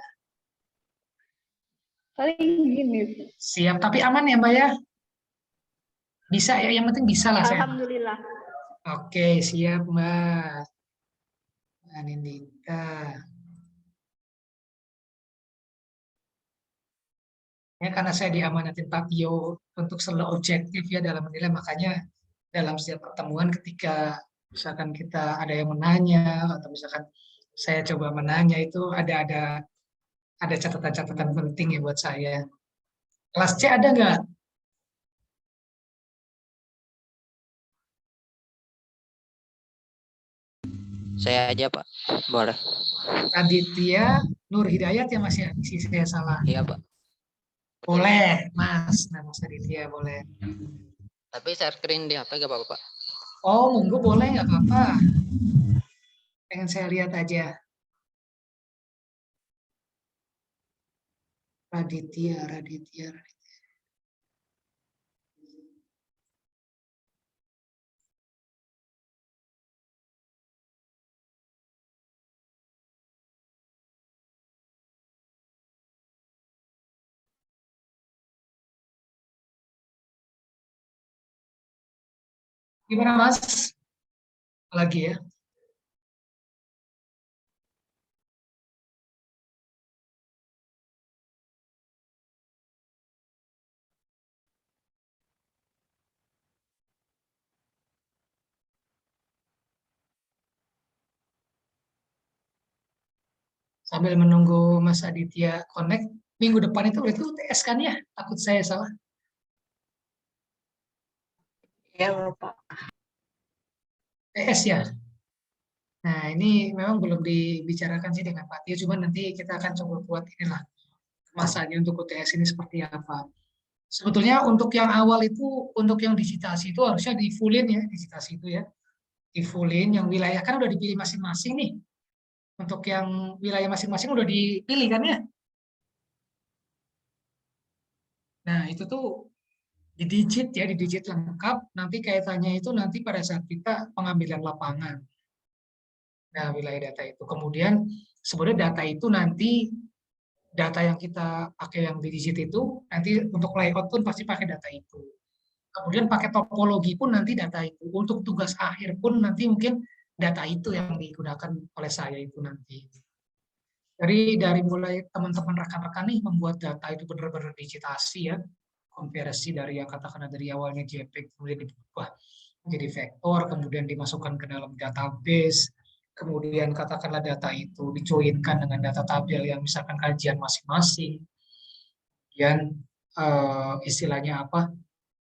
Speaker 7: paling gini.
Speaker 1: Siap, tapi aman ya, Mbak ya? Bisa ya, yang penting bisa lah saya.
Speaker 7: Alhamdulillah.
Speaker 1: Oke, siap, Mbak. Anindita. Ya, karena saya diamanatin Pak Tio untuk selalu objektif ya dalam menilai, makanya dalam setiap pertemuan ketika misalkan kita ada yang menanya atau misalkan saya coba menanya itu ada catatan-catatan penting ya buat saya. Kelas C ada nggak?
Speaker 9: Saya aja Pak, boleh.
Speaker 1: Raditya Nur Hidayat ya Mas ya, isi saya salah.
Speaker 9: Iya Pak.
Speaker 1: Boleh, Mas. Nah, Mas Raditya boleh.
Speaker 9: Tapi share screen di HP gak apa-apa Pak?
Speaker 1: Oh, monggo boleh, nggak apa-apa. Pengen saya lihat aja. Raditya. Gimana Mas? Lagi ya. Sambil menunggu Mas Aditya connect, minggu depan itu berarti UTS kan ya? Takut saya salah.
Speaker 3: Iya, Pak.
Speaker 1: UTS ya? Nah, ini memang belum dibicarakan sih dengan Pak Tio, cuman nanti kita akan coba buat inilah kemasannya untuk UTS ini seperti apa. Sebetulnya untuk yang awal itu, untuk yang digitasi itu harusnya di fullin ya, digitasi itu ya. Di fullin, yang wilayah kan udah dipilih masing-masing nih. Untuk yang wilayah masing-masing udah dipilih kan ya. Nah, itu tuh di digit lengkap, nanti kaitannya itu nanti pada saat kita pengambilan lapangan. Nah, wilayah data itu. Kemudian sebenarnya data itu nanti, data yang kita pakai yang di digit itu, nanti untuk layout pun pasti pakai data itu. Kemudian pakai topologi pun nanti data itu. Untuk tugas akhir pun nanti mungkin data itu yang digunakan oleh saya itu nanti. Jadi dari mulai teman-teman rekan-rekan nih membuat data itu benar-benar digitasi ya, konversi dari yang katakanlah dari awalnya JPEG kemudian diubah menjadi vektor, kemudian dimasukkan ke dalam database, kemudian katakanlah data itu dijoinkan dengan data tabel yang misalkan kajian masing-masing, kemudian istilahnya apa,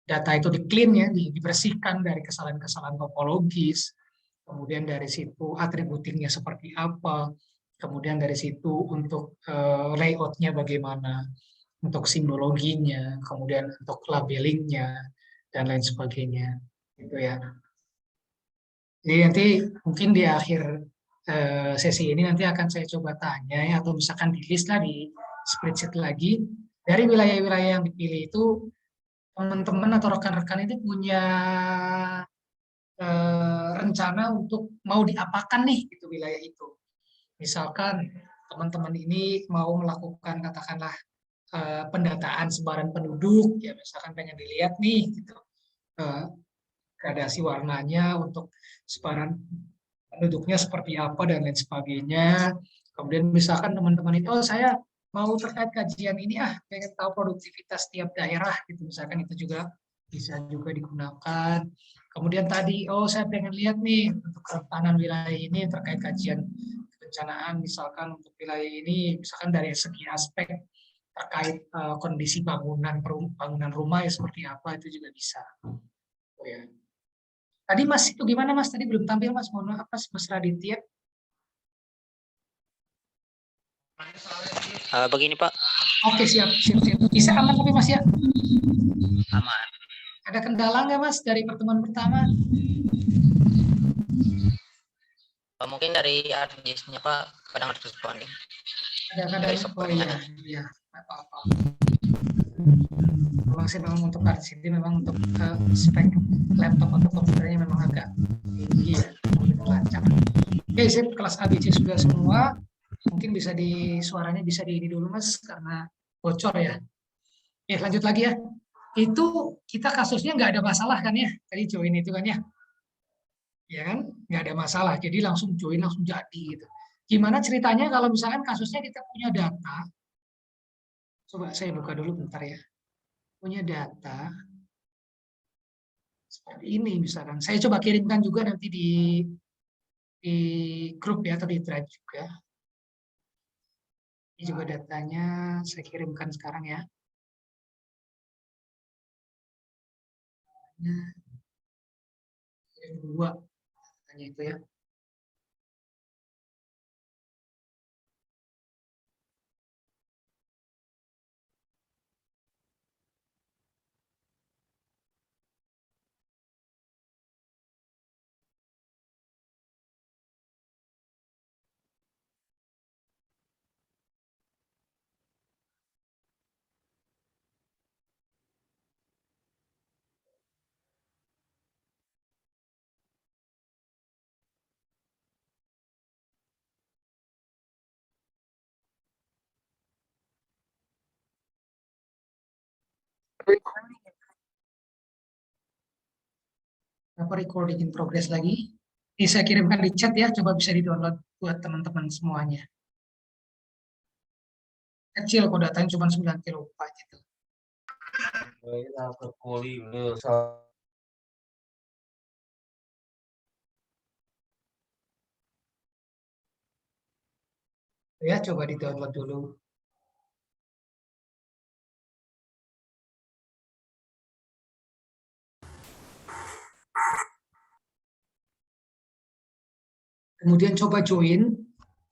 Speaker 1: data itu di-clean ya, dibersihkan dari kesalahan-kesalahan topologis, kemudian dari situ atributingnya seperti apa, kemudian dari situ untuk layoutnya bagaimana, untuk simbologinya, kemudian untuk labelingnya, dan lain sebagainya. Gitu ya. Jadi nanti mungkin di akhir sesi ini nanti akan saya coba tanya ya, atau misalkan di list lah di spreadsheet lagi, dari wilayah-wilayah yang dipilih itu, teman-teman atau rekan-rekan itu punya rencana untuk mau diapakan nih gitu wilayah itu. Misalkan teman-teman ini mau melakukan katakanlah pendataan sebaran penduduk, ya misalkan pengen dilihat nih gitu gradasi warnanya untuk sebaran penduduknya seperti apa dan lain sebagainya. Kemudian misalkan teman-teman itu, oh saya mau terkait kajian ini pengen tahu produktivitas tiap daerah gitu, misalkan itu juga bisa juga digunakan. Kemudian tadi, oh saya pengen lihat nih untuk kerentanan wilayah ini terkait kajian kebencanaan, misalkan untuk wilayah ini, misalkan dari segi aspek terkait kondisi bangunan rumah ya seperti apa, itu juga bisa. Oh, ya. Tadi Mas itu gimana Mas? Tadi belum tampil Mas, mohon maaf Mas Raditya.
Speaker 9: Begini Pak,
Speaker 1: Oke siap. Bisa aman tapi Mas ya?
Speaker 9: aman.
Speaker 1: Ada kendala nggak Mas dari pertemuan pertama?
Speaker 9: Mungkin dari artisnya Pak, kadang harus responding.
Speaker 1: Kadang-kadang,
Speaker 9: Dari
Speaker 1: oh
Speaker 9: software-nya.
Speaker 1: iya, apa-apa. Memang sih memang untuk artis ini memang untuk spek laptop atau komputernya memang agak tinggi ya, lancar. Oke, sip, kelas ABC sudah semua. Mungkin bisa suaranya bisa di ini dulu Mas, karena bocor ya. Lanjut lagi ya. Itu kita kasusnya nggak ada masalah kan ya, tadi join itu kan ya. Ya kan, nggak ada masalah. Jadi langsung join, langsung jadi gitu. Gimana ceritanya kalau misalkan kasusnya kita punya data, coba saya buka dulu bentar ya. Punya data seperti ini misalkan. Saya coba kirimkan juga nanti di grup ya, atau di drive juga. Ini juga datanya saya kirimkan sekarang ya. Kirim dua datanya itu ya. Apa recording in progress lagi? Ini saya kirimkan di chat ya, coba bisa di-download buat teman-teman semuanya. Kecil kok datanya cuma 9 kilobyte gitu. Ya, coba di-download dulu. Kemudian coba join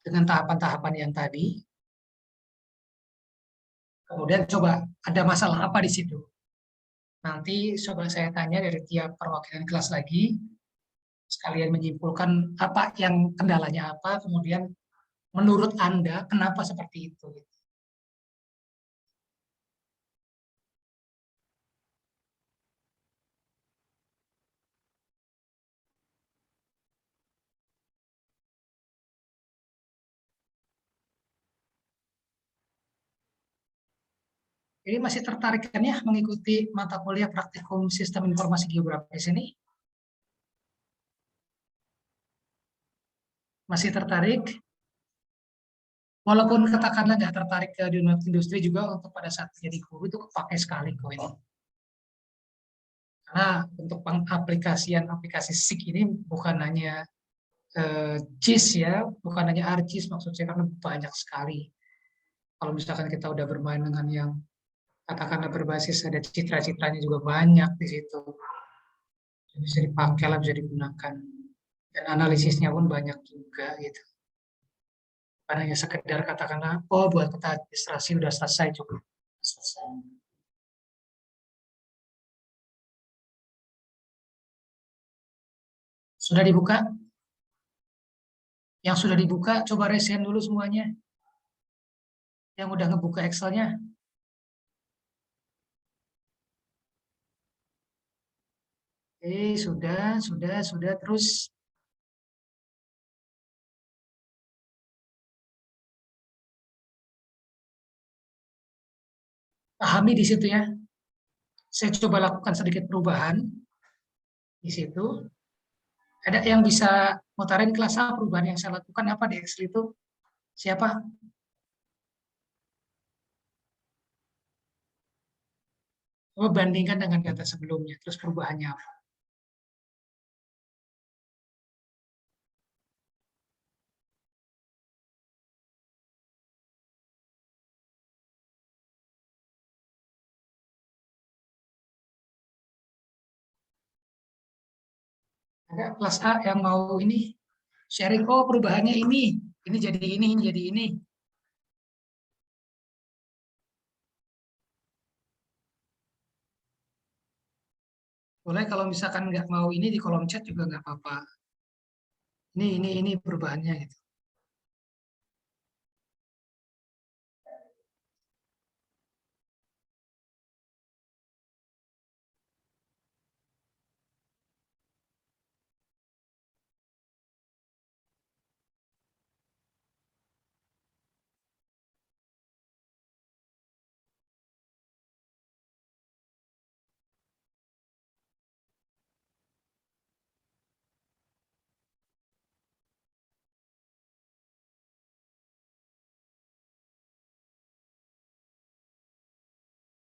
Speaker 1: dengan tahapan-tahapan yang tadi. Kemudian coba ada masalah apa di situ. Nanti coba saya tanya dari tiap perwakilan kelas lagi, sekalian menyimpulkan apa yang kendalanya apa, kemudian menurut Anda kenapa seperti itu. Jadi masih tertarik kan ya mengikuti mata kuliah praktikum sistem informasi geografis ini? Masih tertarik? Walaupun katakanlah nggak tertarik ke dunia industri juga, untuk pada saat jadi guru itu kepake sekali kok ini. Karena untuk pengaplikasian aplikasi SIG ini bukan hanya JIS ya, bukan hanya ArcGIS maksudnya, karena banyak sekali. Kalau misalkan kita udah bermain dengan yang katakanlah berbasis ada citra-citranya juga banyak di situ. Bisa dipakai lah, bisa digunakan. Dan analisisnya pun banyak juga gitu. Bukan hanya sekedar katakanlah, oh buat kita administrasi udah selesai cukup. Selesai. Sudah dibuka? Yang sudah dibuka, coba resen dulu semuanya. Yang udah ngebuka Excel-nya. Oke, sudah. Terus pahami di situ ya. Saya coba lakukan sedikit perubahan di situ. Ada yang bisa mutarin kelas A perubahan yang saya lakukan apa di Excel itu? Siapa? Coba bandingkan dengan data sebelumnya, terus perubahannya apa? Ada kelas A yang mau ini sharing, oh perubahannya ini jadi ini jadi ini. Boleh kalau misalkan nggak mau ini di kolom chat juga nggak apa-apa. Ini perubahannya gitu.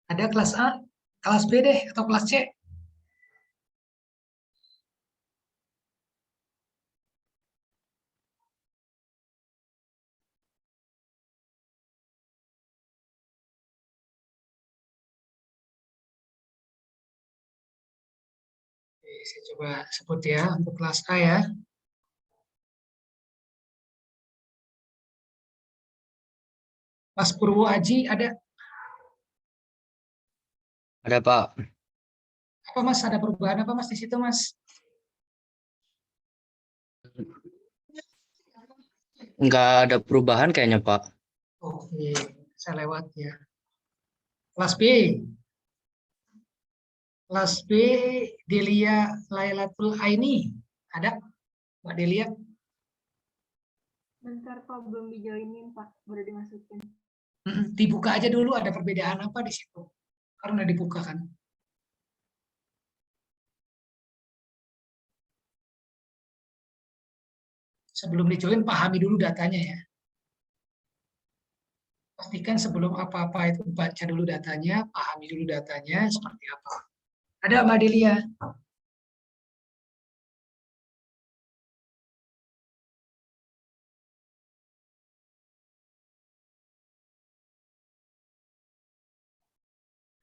Speaker 1: Ada kelas A, kelas B deh atau kelas C. Oke, saya coba sebut ya untuk kelas A ya. Mas Purwo Aji ada
Speaker 9: Ada Pak.
Speaker 1: apa Mas? Ada perubahan apa Mas di situ Mas?
Speaker 9: Nggak ada perubahan kayaknya Pak.
Speaker 1: Oke, saya lewat ya. Kelas B. Kelas B, Delia Lailatul Aini. Ada Mbak Delia?
Speaker 2: Bentar Pak, belum dijoinin Pak, baru dimasukin.
Speaker 1: Dibuka aja dulu ada perbedaan apa di situ. Karena dibuka kan. Sebelum dijoin pahami dulu datanya ya. Pastikan sebelum apa-apa itu baca dulu datanya, pahami dulu datanya seperti apa. Ada Mbak Delia?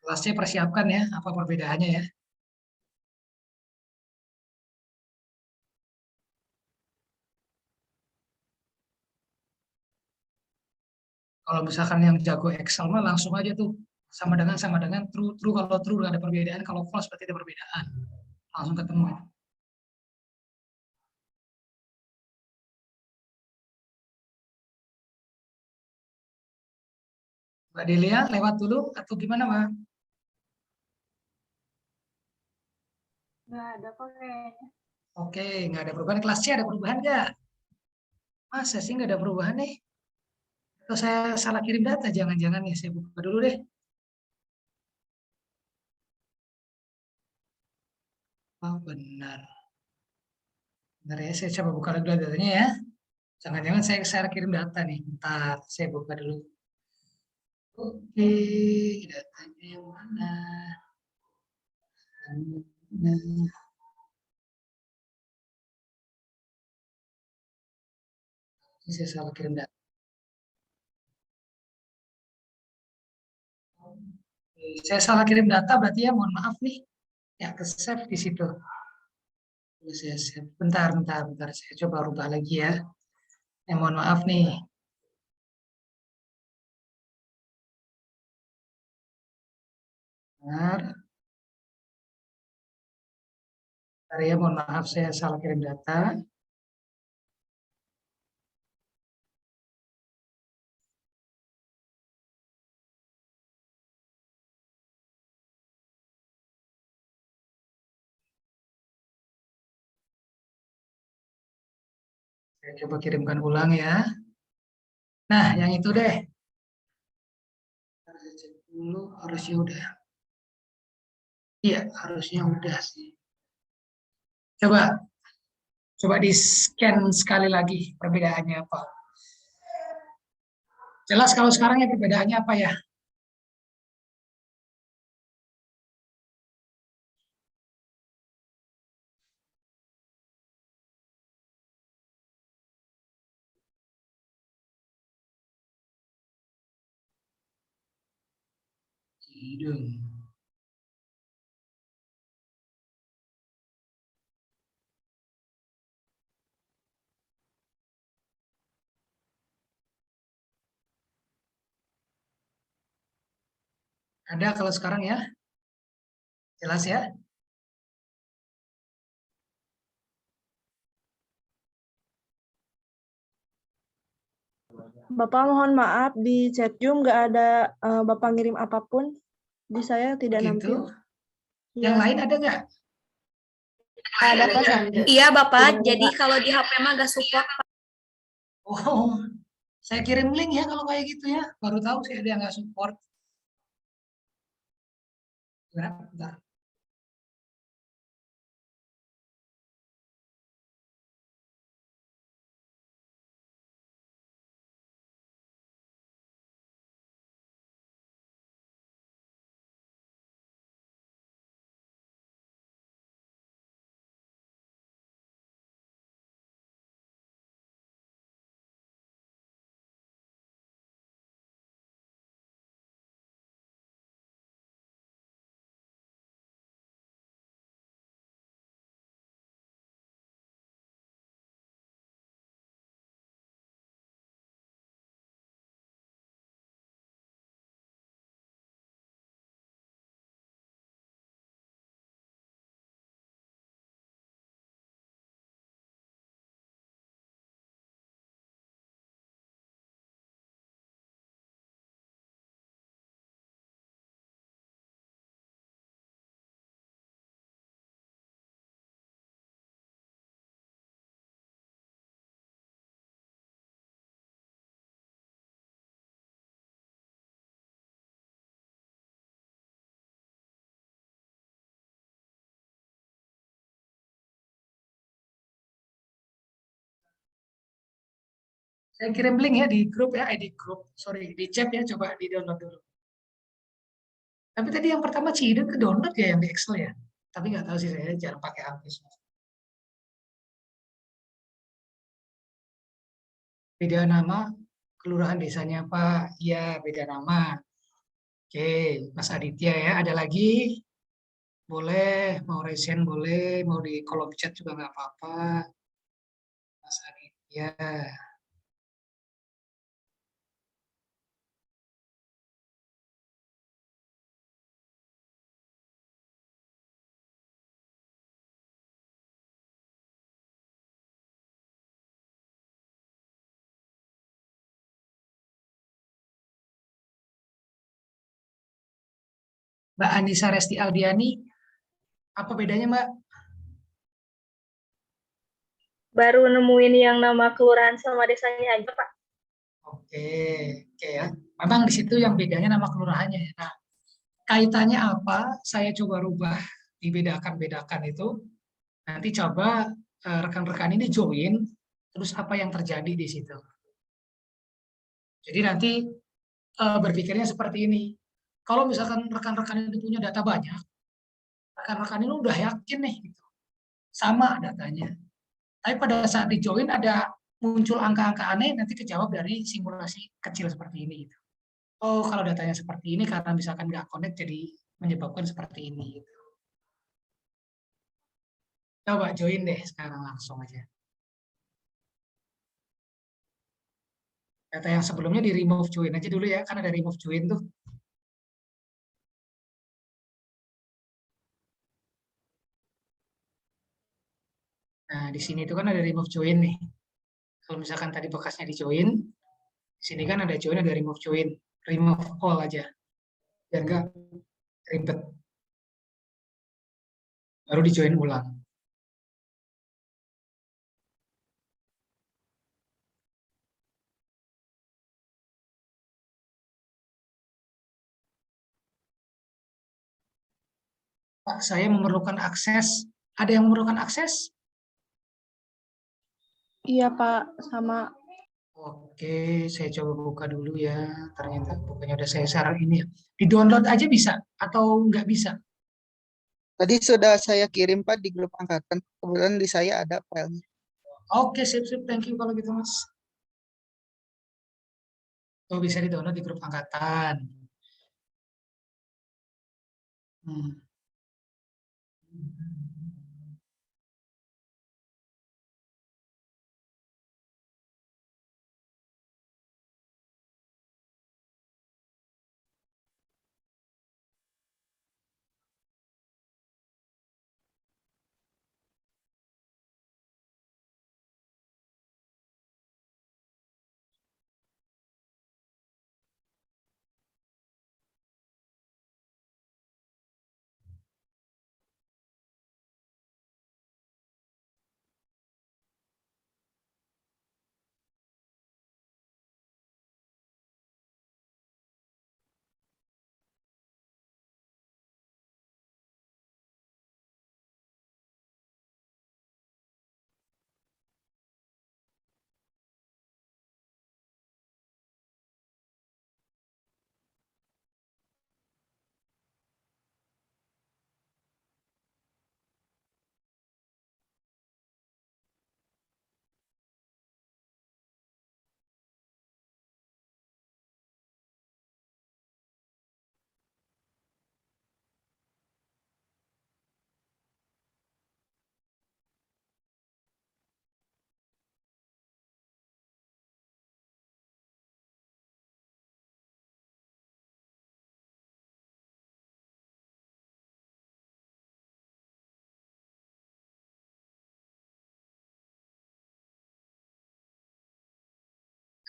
Speaker 1: Kelasnya persiapkan ya, apa perbedaannya ya. Kalau misalkan yang jago Excel mah langsung aja tuh sama dengan true true kalau true nggak ada perbedaan, kalau false berarti ada perbedaan. Langsung ketemu ya. Mbak Delia lewat dulu atau gimana Mbak?
Speaker 2: Nggak ada kok kayaknya.
Speaker 1: Oke, nggak ada perubahan. Kelas C ada perubahan nggak? Masa sih nggak ada perubahan nih? Atau saya salah kirim data? Jangan-jangan ya, saya buka dulu deh. Oh benar. Benar ya, saya coba buka lagi datanya ya. Jangan-jangan saya salah kirim data nih. Bentar, saya buka dulu. Oke, datanya yang mana? Nah, ini saya salah kirim data. Oke, saya salah kirim data berarti ya, mohon maaf nih. Ya, ke save di situ. Saya save. Bentar. Saya coba rubah lagi ya. Mohon maaf nih. Bentar. Bentar ya, mohon maaf saya salah kirim data. Saya coba kirimkan ulang ya. Nah, yang itu deh. Saya cek dulu, harusnya udah. Iya, harusnya udah sih. Coba di-scan sekali lagi perbedaannya apa. Jelas kalau sekarang ya perbedaannya apa ya? Hidung. Ada kalau sekarang ya? Jelas ya?
Speaker 6: Bapak mohon maaf di chat Zoom nggak ada Bapak ngirim apapun. Di saya tidak
Speaker 1: Gitu.
Speaker 6: nampil.
Speaker 1: Yang
Speaker 6: Ya,
Speaker 1: lain ada nggak?
Speaker 6: ada Pak.
Speaker 7: Iya Bapak,
Speaker 6: Tidak ada,
Speaker 7: jadi
Speaker 6: Pak.
Speaker 7: kalau di HP mah gak support.
Speaker 1: Oh, saya kirim link ya kalau kayak gitu ya. Baru tahu sih ada yang nggak support. Bentar. Saya kirim link ya di grup ya, di grup, sorry, di chat ya, coba di download dulu. Tapi tadi yang pertama Cihideng ke download ya yang di Excel ya. Tapi nggak tahu sih saya jarang pakai HP. Beda nama, kelurahan desanya Pak. Iya, beda nama. Oke, Mas Aditya ya. Ada lagi? Boleh, mau resen boleh, mau di kolom chat juga nggak apa-apa. Mas Aditya. Mbak Anissa Resti Aldiani, apa bedanya Mbak?
Speaker 7: Baru nemuin yang nama kelurahan sama desanya aja Pak.
Speaker 1: Oke, oke ya. Memang di situ yang bedanya nama kelurahannya. Nah, kaitannya apa? Saya coba rubah, dibedakan-bedakan itu. Nanti coba rekan-rekan ini join, terus apa yang terjadi di situ. Jadi nanti berpikirnya seperti ini. Kalau misalkan rekan-rekan itu punya data banyak, rekan-rekan ini udah yakin nih, gitu. Sama datanya. Tapi pada saat di join ada muncul angka-angka aneh, nanti kejawab dari simulasi kecil seperti ini. Gitu. Oh, kalau datanya seperti ini karena misalkan nggak connect, jadi menyebabkan seperti ini. Gitu. Coba join deh sekarang langsung aja. Data yang sebelumnya di remove join aja dulu ya, kan ada remove join tuh. Nah, di sini itu kan ada remove join nih. Kalau misalkan tadi bekasnya di join, di sini kan ada join, ada remove join. Remove all aja. Biar nggak ribet. Baru di join ulang. Pak, saya memerlukan akses. Ada yang memerlukan akses?
Speaker 6: Iya, Pak. Sama.
Speaker 1: Oke, saya coba buka dulu ya. Ternyata bukannya udah saya share ini ya. Di-download aja bisa atau nggak bisa?
Speaker 4: Tadi sudah saya kirim Pak di grup angkatan. Kebetulan di saya ada filenya.
Speaker 1: Oke, sip-sip. Thank you kalau gitu, Mas. Oh, bisa di-download di grup angkatan. Hmm.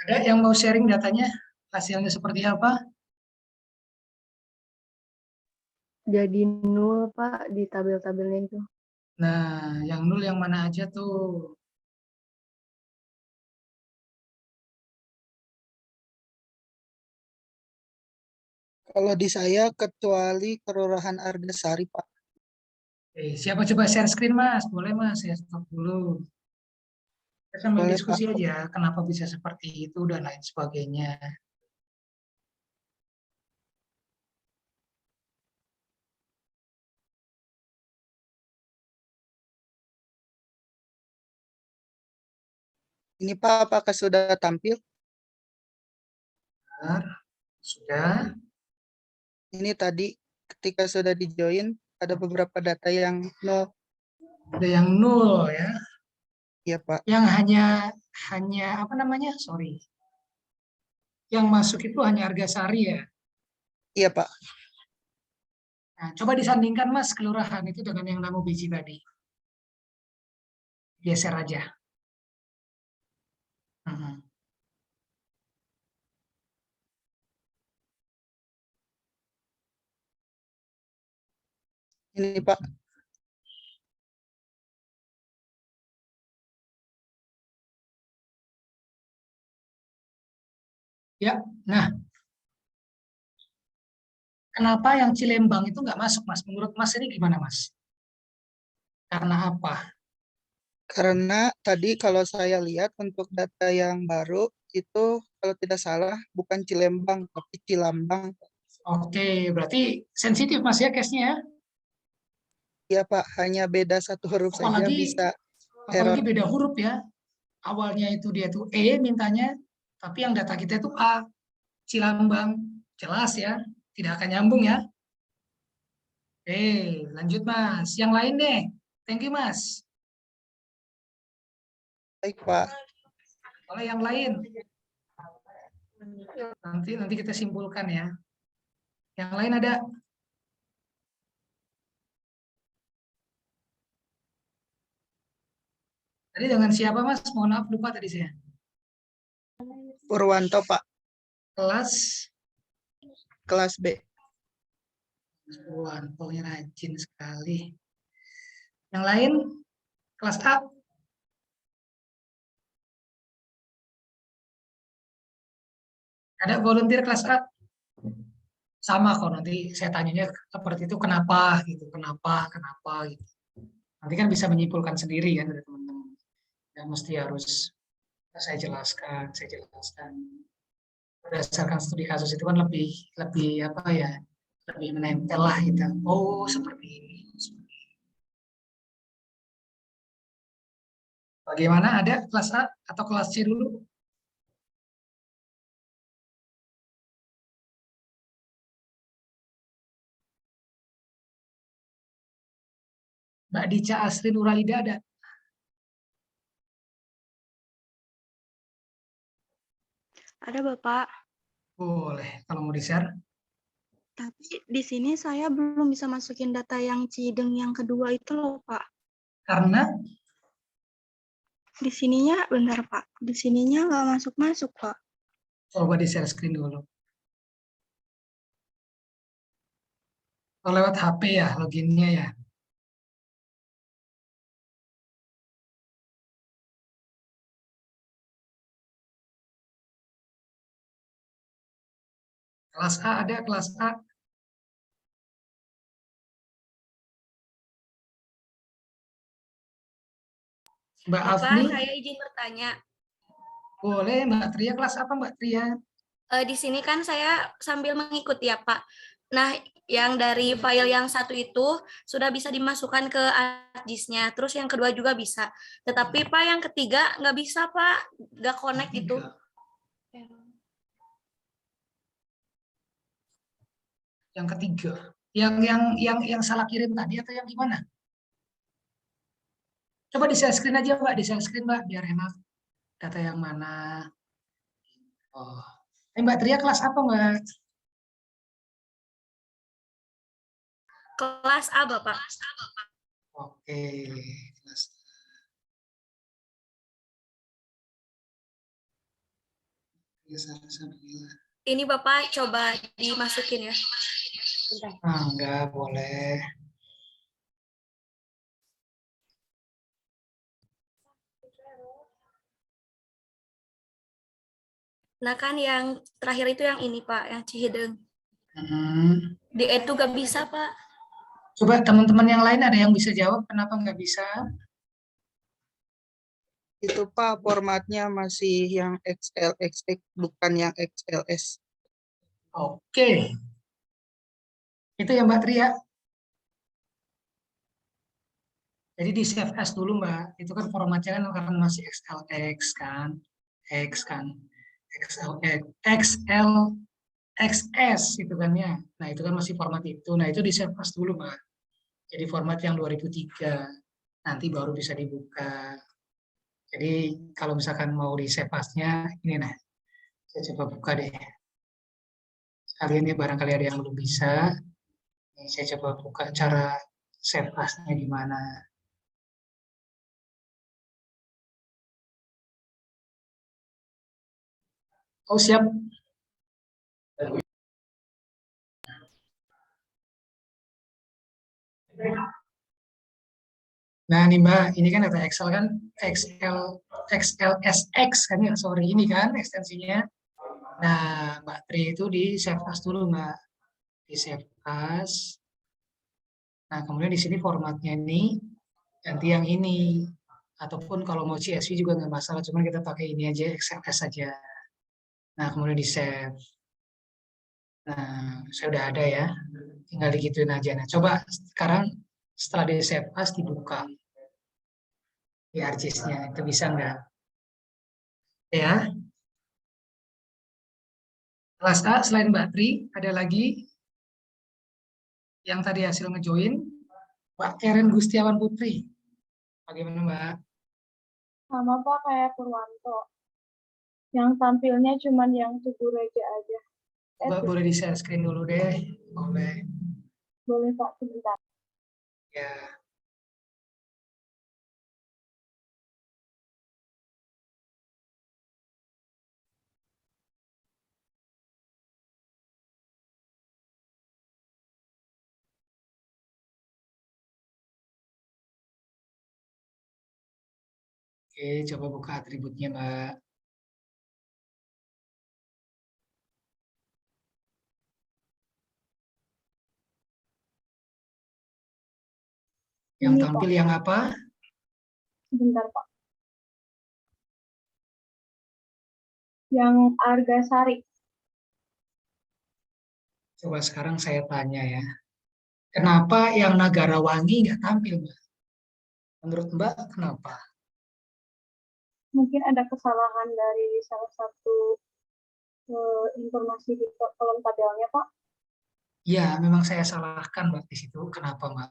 Speaker 1: Ada yang mau sharing datanya? Hasilnya seperti apa?
Speaker 2: Jadi 0 Pak di tabel-tabelnya itu.
Speaker 1: Nah, yang nol yang mana aja tuh?
Speaker 4: Kalau di saya kecuali Kelurahan Argasari Pak.
Speaker 1: Siapa coba share screen, Mas? Boleh, Mas? Ya, stop dulu. Kita sambil
Speaker 4: Boleh Pak.
Speaker 1: diskusi aja, kenapa bisa seperti itu dan lain sebagainya.
Speaker 4: Ini Pak, apakah sudah tampil?
Speaker 1: Benar. Sudah.
Speaker 4: Ini tadi ketika sudah di-join, ada beberapa data yang nol.
Speaker 1: Ada yang nol ya.
Speaker 4: Iya Pak.
Speaker 1: Yang hanya apa namanya? Sorry. Yang masuk itu hanya Argasari ya.
Speaker 4: Iya Pak.
Speaker 1: Nah, coba disandingkan Mas kelurahan itu dengan yang Namo Biji tadi. Geser aja. Mhm.
Speaker 4: Ini Pak.
Speaker 1: Ya, nah, kenapa yang Cilembang itu nggak masuk, Mas? Menurut Mas ini gimana, Mas? Karena apa?
Speaker 4: Karena tadi kalau saya lihat untuk data yang baru itu kalau tidak salah bukan Cilembang tapi Cilambang.
Speaker 1: Oke, berarti sensitif Mas ya case-nya ya?
Speaker 4: Iya Pak, hanya beda satu huruf saja bisa
Speaker 1: Apalagi
Speaker 4: error.
Speaker 1: beda huruf ya. Awalnya itu dia tuh E mintanya, tapi yang data kita itu A. Cilambang. Jelas ya, tidak akan nyambung ya. Oke, lanjut Mas. Yang lain deh. Thank you Mas.
Speaker 4: Baik Pak.
Speaker 1: Kalau yang lain, nanti kita simpulkan ya. Yang lain ada? Tadi dengan siapa Mas? Mohon maaf lupa tadi saya.
Speaker 4: Purwanto Pak,
Speaker 1: Kelas
Speaker 4: kelas B.
Speaker 1: Purwanto nya rajin sekali. Yang lain kelas A. Ada volunteer kelas A? sama kok nanti saya tanyanya seperti itu kenapa gitu, kenapa gitu. Nanti kan bisa menyimpulkan sendiri kan dari teman-teman. Ya mesti harus saya jelaskan. Berdasarkan studi kasus itu kan lebih lebih apa ya, lebih menempel lah gitu. Oh seperti ini. Bagaimana, ada kelas A atau kelas C dulu? Mbak Dica Asri Nuraida ada?
Speaker 8: Ada Bapak,
Speaker 1: Boleh, kalau mau di-share.
Speaker 8: tapi di sini saya belum bisa masukin data yang Cideng yang kedua itu loh Pak.
Speaker 1: Karena
Speaker 8: Di sininya, bentar Pak, di sininya nggak masuk-masuk Pak.
Speaker 1: coba di-share screen dulu. Oh, lewat HP ya, loginnya ya. Kelas A ada, kelas A. Mbak
Speaker 10: Bapak,
Speaker 1: Afni,
Speaker 10: saya izin bertanya.
Speaker 1: boleh. Mbak Tria, kelas apa Mbak Tria?
Speaker 10: Di sini kan saya sambil mengikuti ya, Pak. Nah, yang dari file yang satu itu sudah bisa dimasukkan ke ArcGIS-nya. Terus yang kedua juga bisa. Tetapi, Pak, yang ketiga nggak bisa, Pak. Nggak connect itu.
Speaker 1: Yang ketiga. Yang salah kirim tadi atau yang gimana? Coba di share screen aja Mbak, di share screen Mbak, biar enak. Data yang mana? Oh. Mbak Tria kelas apa Mbak?
Speaker 10: Kelas A, Bapak.
Speaker 1: Oke, kelas A.
Speaker 10: Ini Bapak coba dimasukin ya. Bentar.
Speaker 1: Enggak boleh.
Speaker 10: Nah, kan yang terakhir itu yang ini, Pak, yang Cihideng.
Speaker 1: Hmm.
Speaker 10: Di itu nggak bisa, Pak.
Speaker 1: Coba teman-teman yang lain ada yang bisa jawab kenapa nggak bisa?
Speaker 4: Itu Pak formatnya masih yang XLXX bukan yang XLS.
Speaker 1: Oke. Itu ya Mbak Tria. Jadi di save as dulu Mbak. Itu kan formatnya kan masih XLX kan. X kan. XLX, XL, XS itu kan ya. Nah itu kan masih format itu. Nah itu di save as dulu Mbak. Jadi format yang 2003. Nanti baru bisa dibuka. Jadi kalau misalkan mau di save as-nya, ini nah. Saya coba buka deh. Sekalian ya barangkali ada yang belum bisa. Ini saya coba buka cara save as-nya gimana. Oh siap. Nah nih Mbak, ini kan data Excel kan XLSX kan ya, sorry ini kan ekstensinya. Nah Mbak Tri itu di save as dulu Mbak, di save as. Nah kemudian di sini formatnya ini ganti yang ini, ataupun kalau mau CSV juga nggak masalah, cuman kita pakai ini aja XLS saja. Nah kemudian di save. Nah saya udah ada ya, tinggal digituin aja. Nah coba sekarang setelah di save as dibuka di ArcGIS-nya, itu bisa nggak? Ya. Kelas A selain Mbak Tri, ada lagi yang tadi hasil ngejoin, Mbak Karen Gustiawan Putri. Bagaimana Mbak?
Speaker 11: Sama Pak kayak Purwanto. Yang tampilnya cuman yang Tugu Reja aja.
Speaker 1: Coba boleh di share screen dulu deh. Boleh.
Speaker 11: Boleh Pak, sebentar.
Speaker 1: Ya. Oke, coba buka atributnya Mbak. Yang
Speaker 11: Ini,
Speaker 1: tampil
Speaker 11: Pak.
Speaker 1: yang apa?
Speaker 11: Sebentar, Pak. Yang Argasari.
Speaker 1: Coba sekarang saya tanya ya. Kenapa yang Nagarawangi nggak tampil, Mbak? Menurut Mbak, kenapa?
Speaker 11: Mungkin ada kesalahan dari salah satu informasi di kolom tabelnya, Pak.
Speaker 1: Ya, memang saya salahkan, Mbak, di situ. Kenapa, Mbak?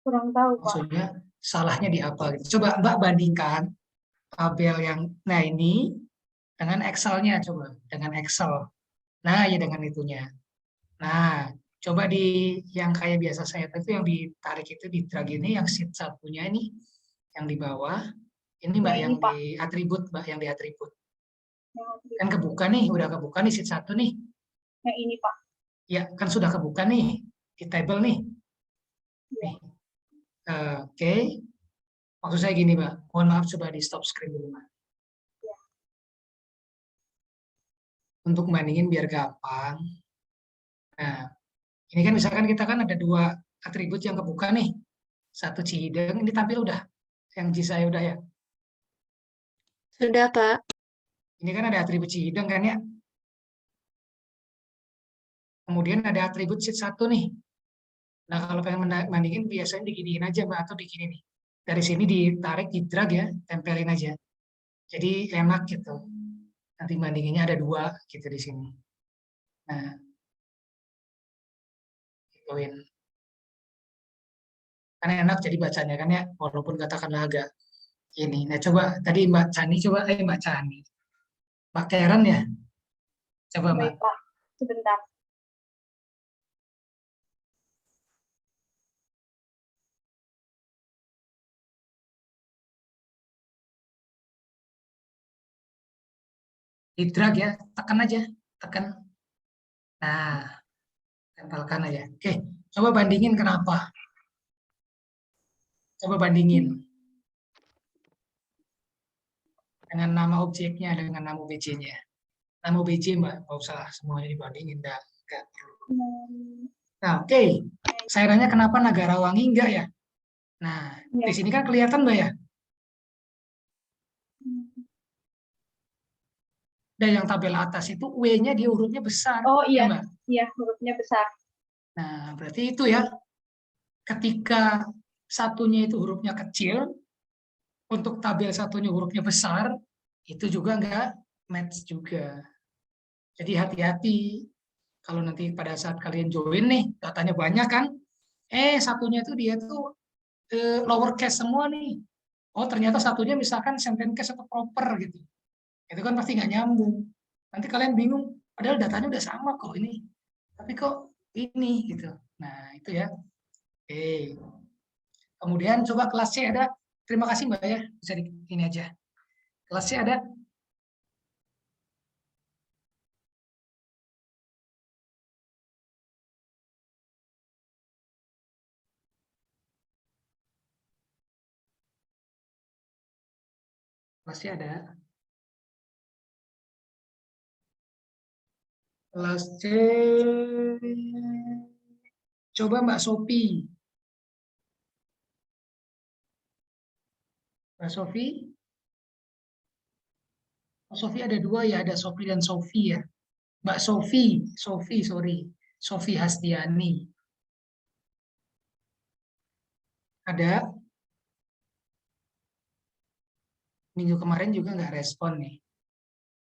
Speaker 11: Kurang tahu, Pak.
Speaker 1: Maksudnya salahnya di apa gitu. Coba Mbak bandingkan tabel yang nah ini dengan Excel-nya coba, dengan Excel. Nah, ya dengan itunya. Nah, coba di yang kayak biasa saya itu yang ditarik itu di drag ini yang sheet satunya ini yang di bawah. Ini Mbak
Speaker 11: Yang
Speaker 1: yang
Speaker 11: ini, Pak.
Speaker 1: di atribut, Mbak yang di atribut.
Speaker 11: Yang atribut.
Speaker 1: Kan kebuka nih, udah kebuka nih sheet satu nih.
Speaker 11: Yang ini, Pak.
Speaker 1: Ya, kan sudah kebuka nih di table nih.
Speaker 11: Iya.
Speaker 1: Nih. Oke. Maksud saya gini, Mbak. Mohon maaf coba di stop screen dulu, Mbak.
Speaker 11: Iya.
Speaker 1: Untuk bandingin biar gampang. Nah, ini kan misalkan kita kan ada dua atribut yang kebuka nih. Satu Cihideng, ini tampil udah. Yang Ji saya udah ya.
Speaker 10: Sudah, Pak.
Speaker 1: Ini kan ada atribut Cihideng kan ya. Kemudian ada atribut sheet 1 nih. Nah, kalau pengen bandingin biasanya diginiin aja, Mbak, atau digini nih. Dari sini ditarik, di drag ya, tempelin aja. Jadi enak gitu. Nanti bandinginnya ada dua gitu di sini. Nah, gituin. Kan enak jadi bacanya kan ya, walaupun katakanlah agak ini. Nah, coba tadi Mbak Cani, Mbak Cani. Mbak Karen ya? Coba Mbak.
Speaker 11: Baik, Pak. Sebentar.
Speaker 1: Di drag ya, tekan aja, tekan. Nah, tempelkan aja. Oke, coba bandingin kenapa. Coba bandingin. Dengan nama objeknya, dengan nama OBJ-nya. Nama OBJ, Mbak, nggak usah semuanya dibandingin, nggak perlu. Nah, oke. Saya nanya kenapa Nagarawangi enggak ya? Nah, di sini kan kelihatan, Mbak ya. Dan yang tabel atas itu W-nya dia hurufnya besar.
Speaker 11: Oh iya,
Speaker 1: ya, Mbak?
Speaker 11: iya hurufnya besar.
Speaker 1: Nah, berarti itu ya. Ketika satunya itu hurufnya kecil, untuk tabel satunya hurufnya besar, itu juga enggak match juga. Jadi hati-hati. Kalau nanti pada saat kalian join nih, datanya banyak kan, satunya itu dia tuh lower case semua nih. Oh, ternyata satunya misalkan sentence case atau proper gitu. Itu kan pasti nggak nyambung. Nanti kalian bingung, padahal datanya udah sama kok ini. Tapi kok ini gitu. Nah, itu ya. Oke. Kemudian coba kelas C ada. Terima kasih Mbak ya. Bisa di ini aja. Kelas C ada. Kelas C ada. Kelas C. Coba Mbak Sophie. Mbak Sophie. Mbak Sophie ada dua ya, ada Sophie dan Sophie ya. Mbak Sophie, sorry. Sophie Hastiani. Ada. Minggu kemarin juga nggak respon nih.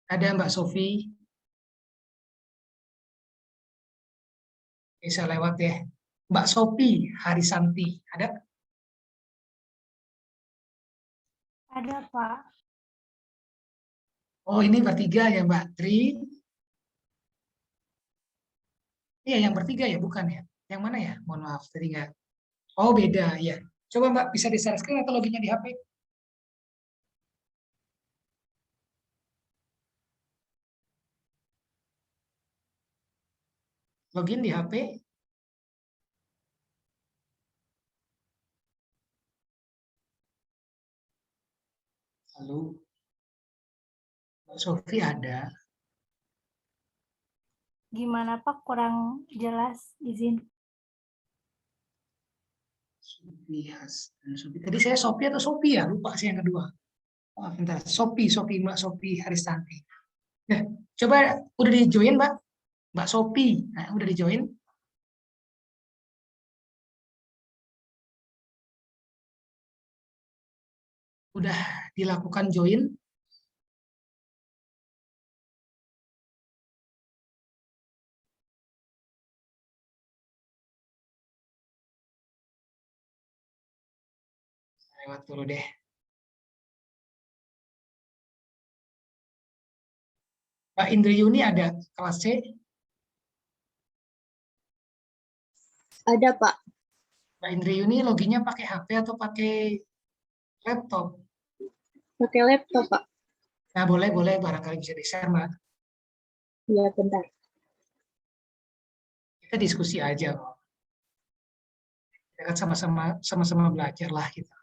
Speaker 1: Ada Mbak Sophie. Bisa lewat ya. Mbak Sophie Harisanti. Ada?
Speaker 11: Ada, Pak.
Speaker 1: Oh, ini bertiga ya Mbak Tri. Iya, yang bertiga ya, bukan ya? Yang mana ya? Mohon maaf, tadi nggak. Oh, beda ya. Coba Mbak bisa di share screen atau loginnya di HP? Login di HP. Lalu Mbak Sophie ada.
Speaker 11: Gimana Pak? Kurang jelas, izin.
Speaker 1: Tadi saya Sophie atau Sophie ya? Lupa sih yang kedua. Oh, bentar. Sophie, Mbak Sophie Haristanti. Ya, coba udah di join Mbak? Mbak Sophie, nah, udah di join? Udah dilakukan join? Lewat dulu deh. Mbak Indriuni ada kelas C?
Speaker 7: Ada, Pak.
Speaker 1: Mbak Indriuni loginnya pakai HP atau pakai laptop?
Speaker 7: Pakai laptop, Pak.
Speaker 1: Nah, boleh barangkali bisa di-share, Mbak.
Speaker 7: Iya, bentar.
Speaker 1: Kita diskusi aja. Kita kan sama-sama belajar lah kita.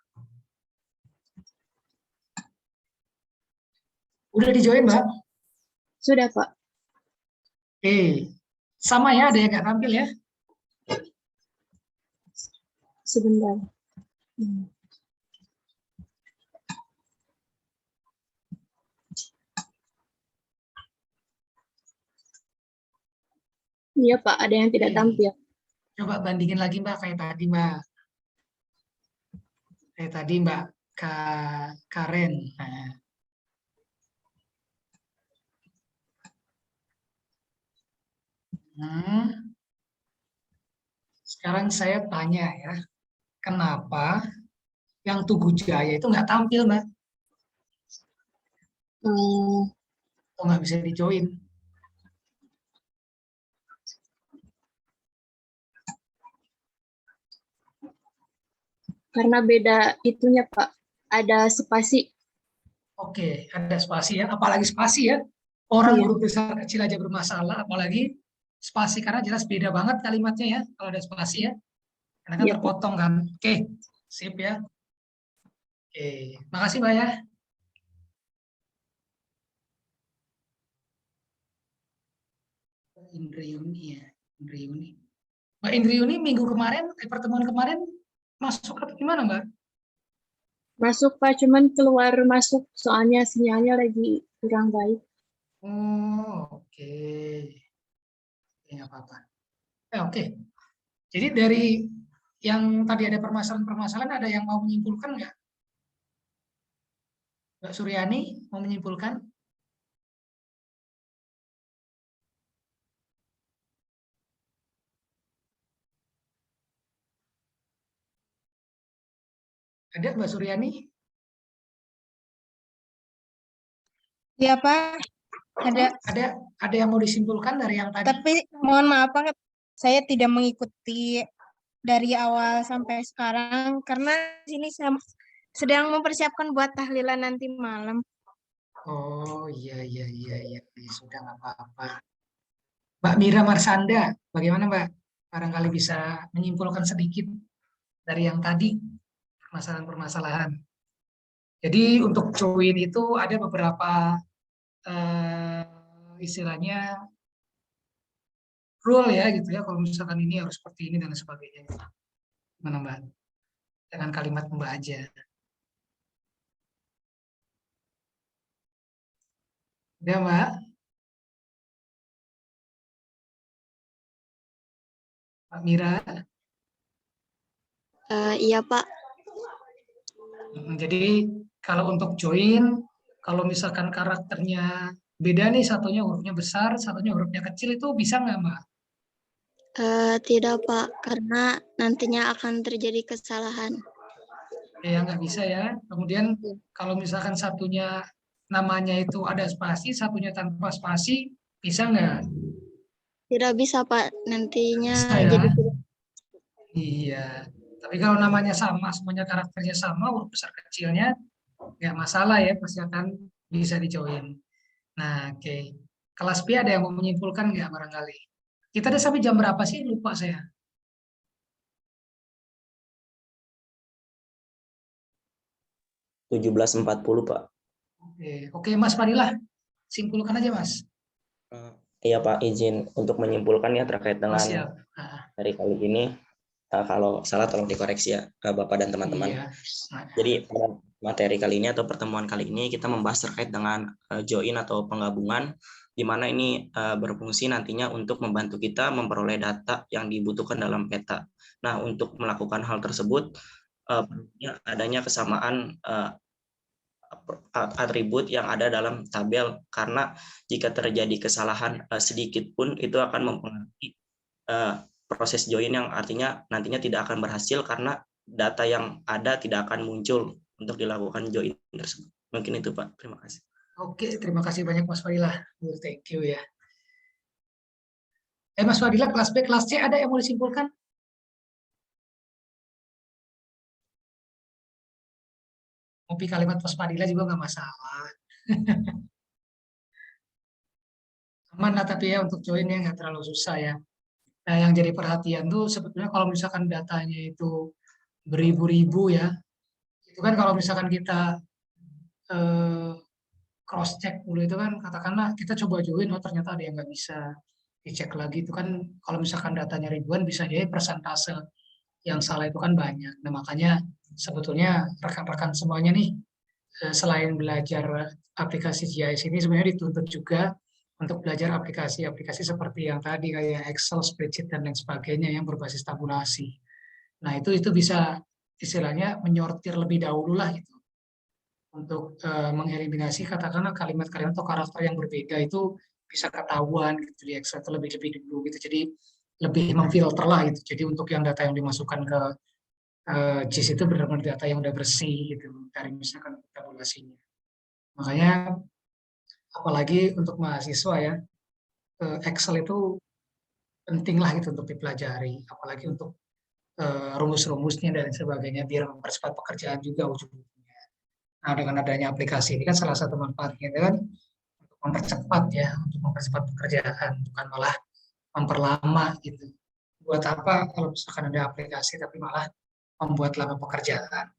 Speaker 1: Udah di-join, Mbak?
Speaker 7: Sudah, Pak.
Speaker 1: Oke. Sama ya, ada yang nggak tampil ya?
Speaker 7: Sebentar. Iya, Pak. Ada yang tidak tampil.
Speaker 1: Coba bandingin lagi, Mbak, kayak tadi, Mbak. Kayak tadi, Mbak Karen. Nah. Sekarang saya tanya ya, kenapa yang Tugu Jaya itu nggak tampil, Mbak? Atau nggak bisa di-join?
Speaker 7: Karena beda itunya, Pak. Ada spasi.
Speaker 1: Oke, ada spasi ya, apalagi spasi ya. Orang huruf besar kecil aja bermasalah, apalagi spasi, karena jelas beda banget kalimatnya ya, kalau ada spasi ya. Karena kan terpotong kan. Oke, sip ya. Oke, makasih Mbak ya. Indriuni ya, Indriuni. Mbak Indriuni minggu kemarin, pertemuan kemarin masuk atau gimana Mbak?
Speaker 7: Masuk, Pak, cuman keluar masuk soalnya sinyalnya lagi kurang baik.
Speaker 1: Oh, oke. Ya, nggak apa-apa. Oke. Jadi dari yang tadi ada permasalahan-permasalahan, ada yang mau menyimpulkan nggak? Mbak Suryani mau menyimpulkan? Ada Mbak Suryani?
Speaker 12: Iya Pak,
Speaker 1: Ada yang mau disimpulkan dari yang tadi?
Speaker 12: tapi mohon maaf Pak, saya tidak mengikuti dari awal sampai sekarang karena sini saya sedang mempersiapkan buat tahlilan nanti malam.
Speaker 1: Oh iya, sudah nggak apa-apa. Mbak Mira Marsanda, bagaimana Mbak? Barangkali bisa menyimpulkan sedikit dari yang tadi, permasalahan-permasalahan. Jadi untuk join itu ada beberapa istilahnya rule ya gitu ya, kalau misalkan ini harus seperti ini dan sebagainya. Gimana Mbak? Dengan kalimat Mbak aja. Ya Mbak? Mbak Mira?
Speaker 8: Iya Pak.
Speaker 1: Jadi kalau untuk join, kalau misalkan karakternya beda nih, satunya hurufnya besar, satunya hurufnya kecil, itu bisa nggak Mbak?
Speaker 8: Tidak Pak, karena nantinya akan terjadi kesalahan.
Speaker 1: Ya nggak bisa ya. Kemudian kalau misalkan satunya namanya itu ada spasi, satunya tanpa spasi, bisa nggak?
Speaker 8: Tidak bisa Pak, nantinya
Speaker 1: Bisa ya?
Speaker 8: jadi
Speaker 1: Iya. Tapi kalau namanya sama, semuanya karakternya sama, huruf besar kecilnya, nggak masalah ya, pasti akan bisa di-join. Nah, oke. Kelas B ada yang mau menyimpulkan nggak barangkali? Kita ada sampai jam berapa sih? Lupa saya.
Speaker 13: Tujuh 17.40 Pak.
Speaker 1: Oke, Mas Fadilah, simpulkan aja Mas.
Speaker 13: Iya Pak, izin untuk menyimpulkan ya terkait dengan
Speaker 1: Siap.
Speaker 13: dari kali ini.
Speaker 9: Kalau salah tolong dikoreksi ya Bapak dan teman-teman.
Speaker 1: Iya.
Speaker 9: Jadi pada materi kali ini atau pertemuan kali ini kita membahas terkait dengan join atau penggabungan, di mana ini berfungsi nantinya untuk membantu kita memperoleh data yang dibutuhkan dalam peta. Nah, untuk melakukan hal tersebut, adanya kesamaan atribut yang ada dalam tabel, karena jika terjadi kesalahan sedikit pun itu akan mempengaruhi proses join yang artinya nantinya tidak akan berhasil karena data yang ada tidak akan muncul untuk dilakukan join tersebut. Mungkin itu Pak, terima kasih.
Speaker 1: Oke, terima kasih banyak Mas Fadilah. Thank you ya. Mas Fadilah, kelas B, kelas C ada yang mau disimpulkan? Kopi kalimat Mas Fadilah juga nggak masalah. Aman lah tapi ya untuk joinnya nggak terlalu susah ya. Nah, yang jadi perhatian tuh sebetulnya kalau misalkan datanya itu beribu-ribu ya, itu kan kalau misalkan kita cross check dulu itu kan katakanlah kita coba join, oh ternyata ada yang nggak bisa dicek lagi, itu kan kalau misalkan datanya ribuan bisa jadi persentase yang salah itu kan banyak. Nah makanya sebetulnya rekan-rekan semuanya nih selain belajar aplikasi GIS ini sebenarnya dituntut juga untuk belajar aplikasi-aplikasi seperti yang tadi kayak Excel, spreadsheet dan lain sebagainya yang berbasis tabulasi. Nah itu bisa istilahnya menyortir lebih dahulu lah gitu untuk mengeliminasi katakanlah kalimat-kalimat atau karakter yang berbeda itu bisa ketahuan gitu di Excel itu lebih dulu gitu. Jadi lebih memfilter lah gitu. Jadi untuk yang data yang dimasukkan ke GIS itu benar-benar data yang udah bersih gitu dari misalkan tabulasinya. Makanya apalagi untuk mahasiswa ya, Excel itu penting lah gitu untuk dipelajari, apalagi untuk rumus-rumusnya dan sebagainya biar mempercepat pekerjaan juga ujung-ujungnya. Nah dengan adanya aplikasi ini kan salah satu manfaatnya kan untuk mempercepat ya, untuk mempercepat pekerjaan, bukan malah memperlama gitu. Buat apa kalau misalkan ada aplikasi tapi malah membuat lama pekerjaan?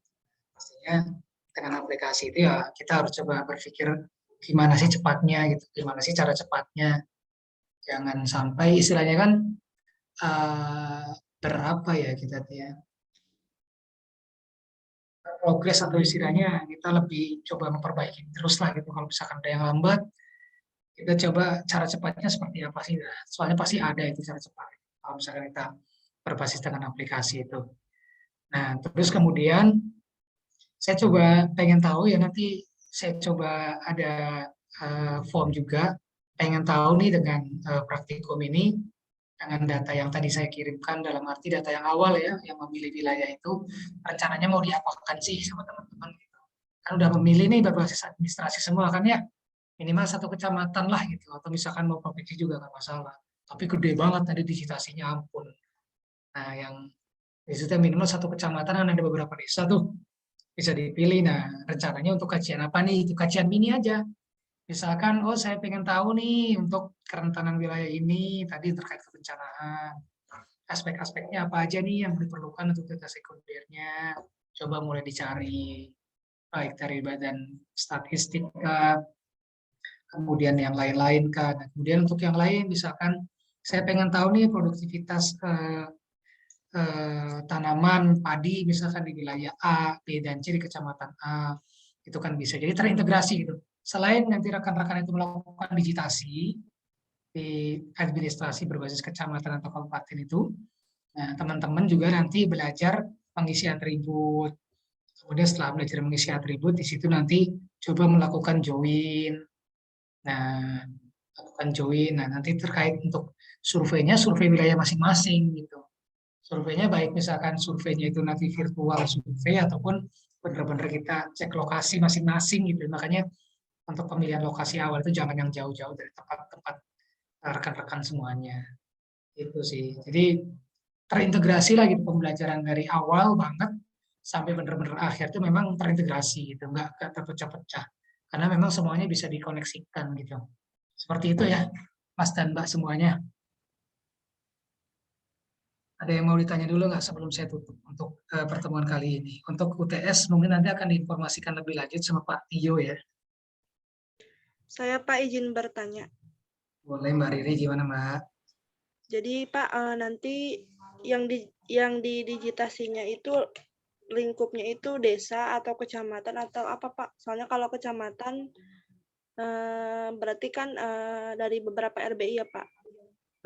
Speaker 1: Pastinya dengan aplikasi itu ya kita harus coba berpikir gimana sih cepatnya gitu, gimana sih cara cepatnya. Jangan sampai istilahnya kan berapa ya kita ya progres atau istilahnya kita lebih coba memperbaiki terus lah gitu. Kalau misalkan ada yang lambat, kita coba cara cepatnya seperti apa sih? Soalnya pasti ada itu cara cepat. Kalau misalkan kita berbasis dengan aplikasi itu. Nah, terus kemudian saya coba pengen tahu ya nanti saya coba ada form juga pengen tahu nih dengan praktikum ini dengan data yang tadi saya kirimkan dalam arti data yang awal ya yang memilih wilayah itu rencananya mau diapakan sih sama teman-teman gitu. Kan udah memilih nih berbasis administrasi semua kan ya minimal satu kecamatan lah gitu atau misalkan mau provinsi juga nggak masalah. Tapi gede banget tadi digitasinya ampun. Nah yang disitu minimal satu kecamatan kan ada beberapa desa tuh bisa dipilih. Nah, rencananya untuk kajian apa nih? Itu kajian mini aja. Misalkan, oh saya pengen tahu nih untuk kerentanan wilayah ini, tadi terkait kebencanaan. Aspek-aspeknya apa aja nih yang diperlukan untuk data sekundernya. Coba mulai dicari. Baik dari badan statistik, kemudian yang lain-lain kan. Nah, kemudian untuk yang lain, misalkan saya pengen tahu nih produktivitas tanaman padi misalkan di wilayah A, B, dan C di kecamatan A, itu kan bisa jadi terintegrasi gitu. Selain nanti rekan-rekan itu melakukan digitasi di administrasi berbasis kecamatan atau kabupaten itu, nah teman-teman juga nanti belajar mengisi atribut. Kemudian setelah belajar mengisi atribut, di situ nanti coba melakukan join. Nah, lakukan join. Nah, nanti terkait untuk surveinya, survei wilayah masing-masing gitu. Surveinya baik misalkan surveinya itu nanti virtual survei ataupun benar-benar kita cek lokasi masing-masing gitu. Makanya untuk pemilihan lokasi awal itu jangan yang jauh-jauh dari tempat-tempat rekan-rekan semuanya. Itu sih. Jadi terintegrasi lah gitu pembelajaran dari awal banget sampai benar-benar akhir itu memang terintegrasi gitu, nggak terpecah-pecah. Karena memang semuanya bisa dikoneksikan gitu. Seperti itu ya, Mas dan Mbak semuanya. Ada yang mau ditanya dulu nggak sebelum saya tutup untuk pertemuan kali ini? Untuk UTS mungkin nanti akan diinformasikan lebih lanjut sama Pak Tio ya.
Speaker 6: Saya Pak izin bertanya.
Speaker 1: Boleh Mbak Riri, gimana Mbak?
Speaker 6: Jadi Pak nanti yang didigitasinya itu lingkupnya itu desa atau kecamatan atau apa Pak? Soalnya kalau kecamatan berarti kan dari beberapa RBI ya Pak.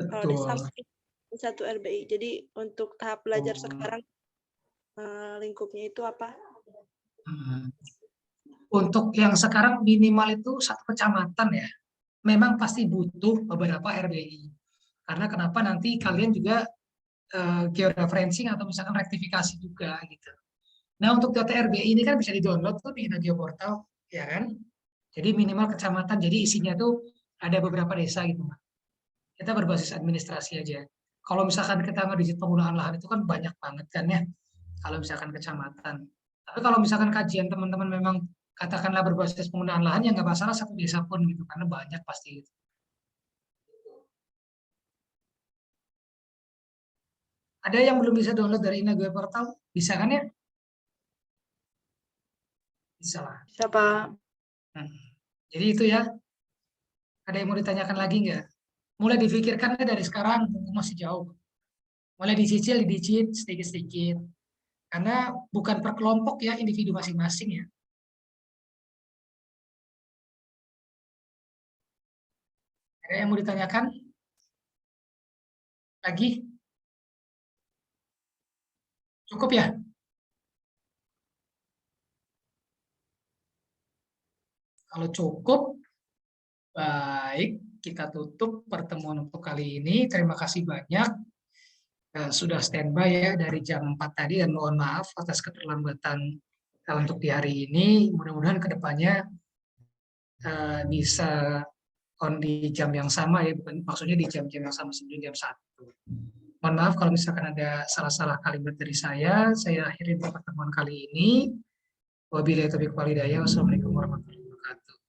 Speaker 6: Kalau desa
Speaker 1: Betul.
Speaker 6: satu RBI. Jadi untuk tahap belajar
Speaker 1: Oh.
Speaker 6: sekarang lingkupnya itu apa?
Speaker 1: Untuk yang sekarang minimal itu satu kecamatan ya. Memang pasti butuh beberapa RBI. Karena kenapa nanti kalian juga georeferencing atau misalkan rektifikasi juga gitu. Nah untuk data RBI ini kan bisa di-download tuh di Nagio Portal, ya kan? Jadi minimal kecamatan, jadi isinya tuh ada beberapa desa gitu. Kita berbasis administrasi aja. Kalau misalkan kita nge-digit penggunaan lahan itu kan banyak banget kan ya, kalau misalkan kecamatan. Tapi kalau misalkan kajian teman-teman memang katakanlah berbasis penggunaan lahan, ya nggak masalah satu desa pun gitu, karena banyak pasti gitu. Ada yang belum bisa download dari Nagio Portal? Bisa kan ya? Bisa lah.
Speaker 6: Bisa Pak.
Speaker 1: Jadi itu ya. Ada yang mau ditanyakan lagi nggak? Mulai difikirkan dari sekarang, masih jauh. Mulai dicicil, didicit sedikit-sedikit. Karena bukan per kelompok ya, individu masing-masing ya. Ada yang mau ditanyakan? Lagi? Cukup ya? Kalau cukup, baik, kita tutup pertemuan untuk kali ini. Terima kasih banyak. Sudah standby ya dari jam 4 tadi, dan mohon maaf atas keterlambatan untuk di hari ini. Mudah-mudahan kedepannya bisa on di jam yang sama ya, bukan maksudnya di jam-jam yang sama sebelum jam 1. Mohon maaf kalau misalkan ada salah-salah kalimat dari saya akhiri pertemuan kali ini. Wabillahi taufiq wal hidayah. Wassalamualaikum warahmatullahi wabarakatuh.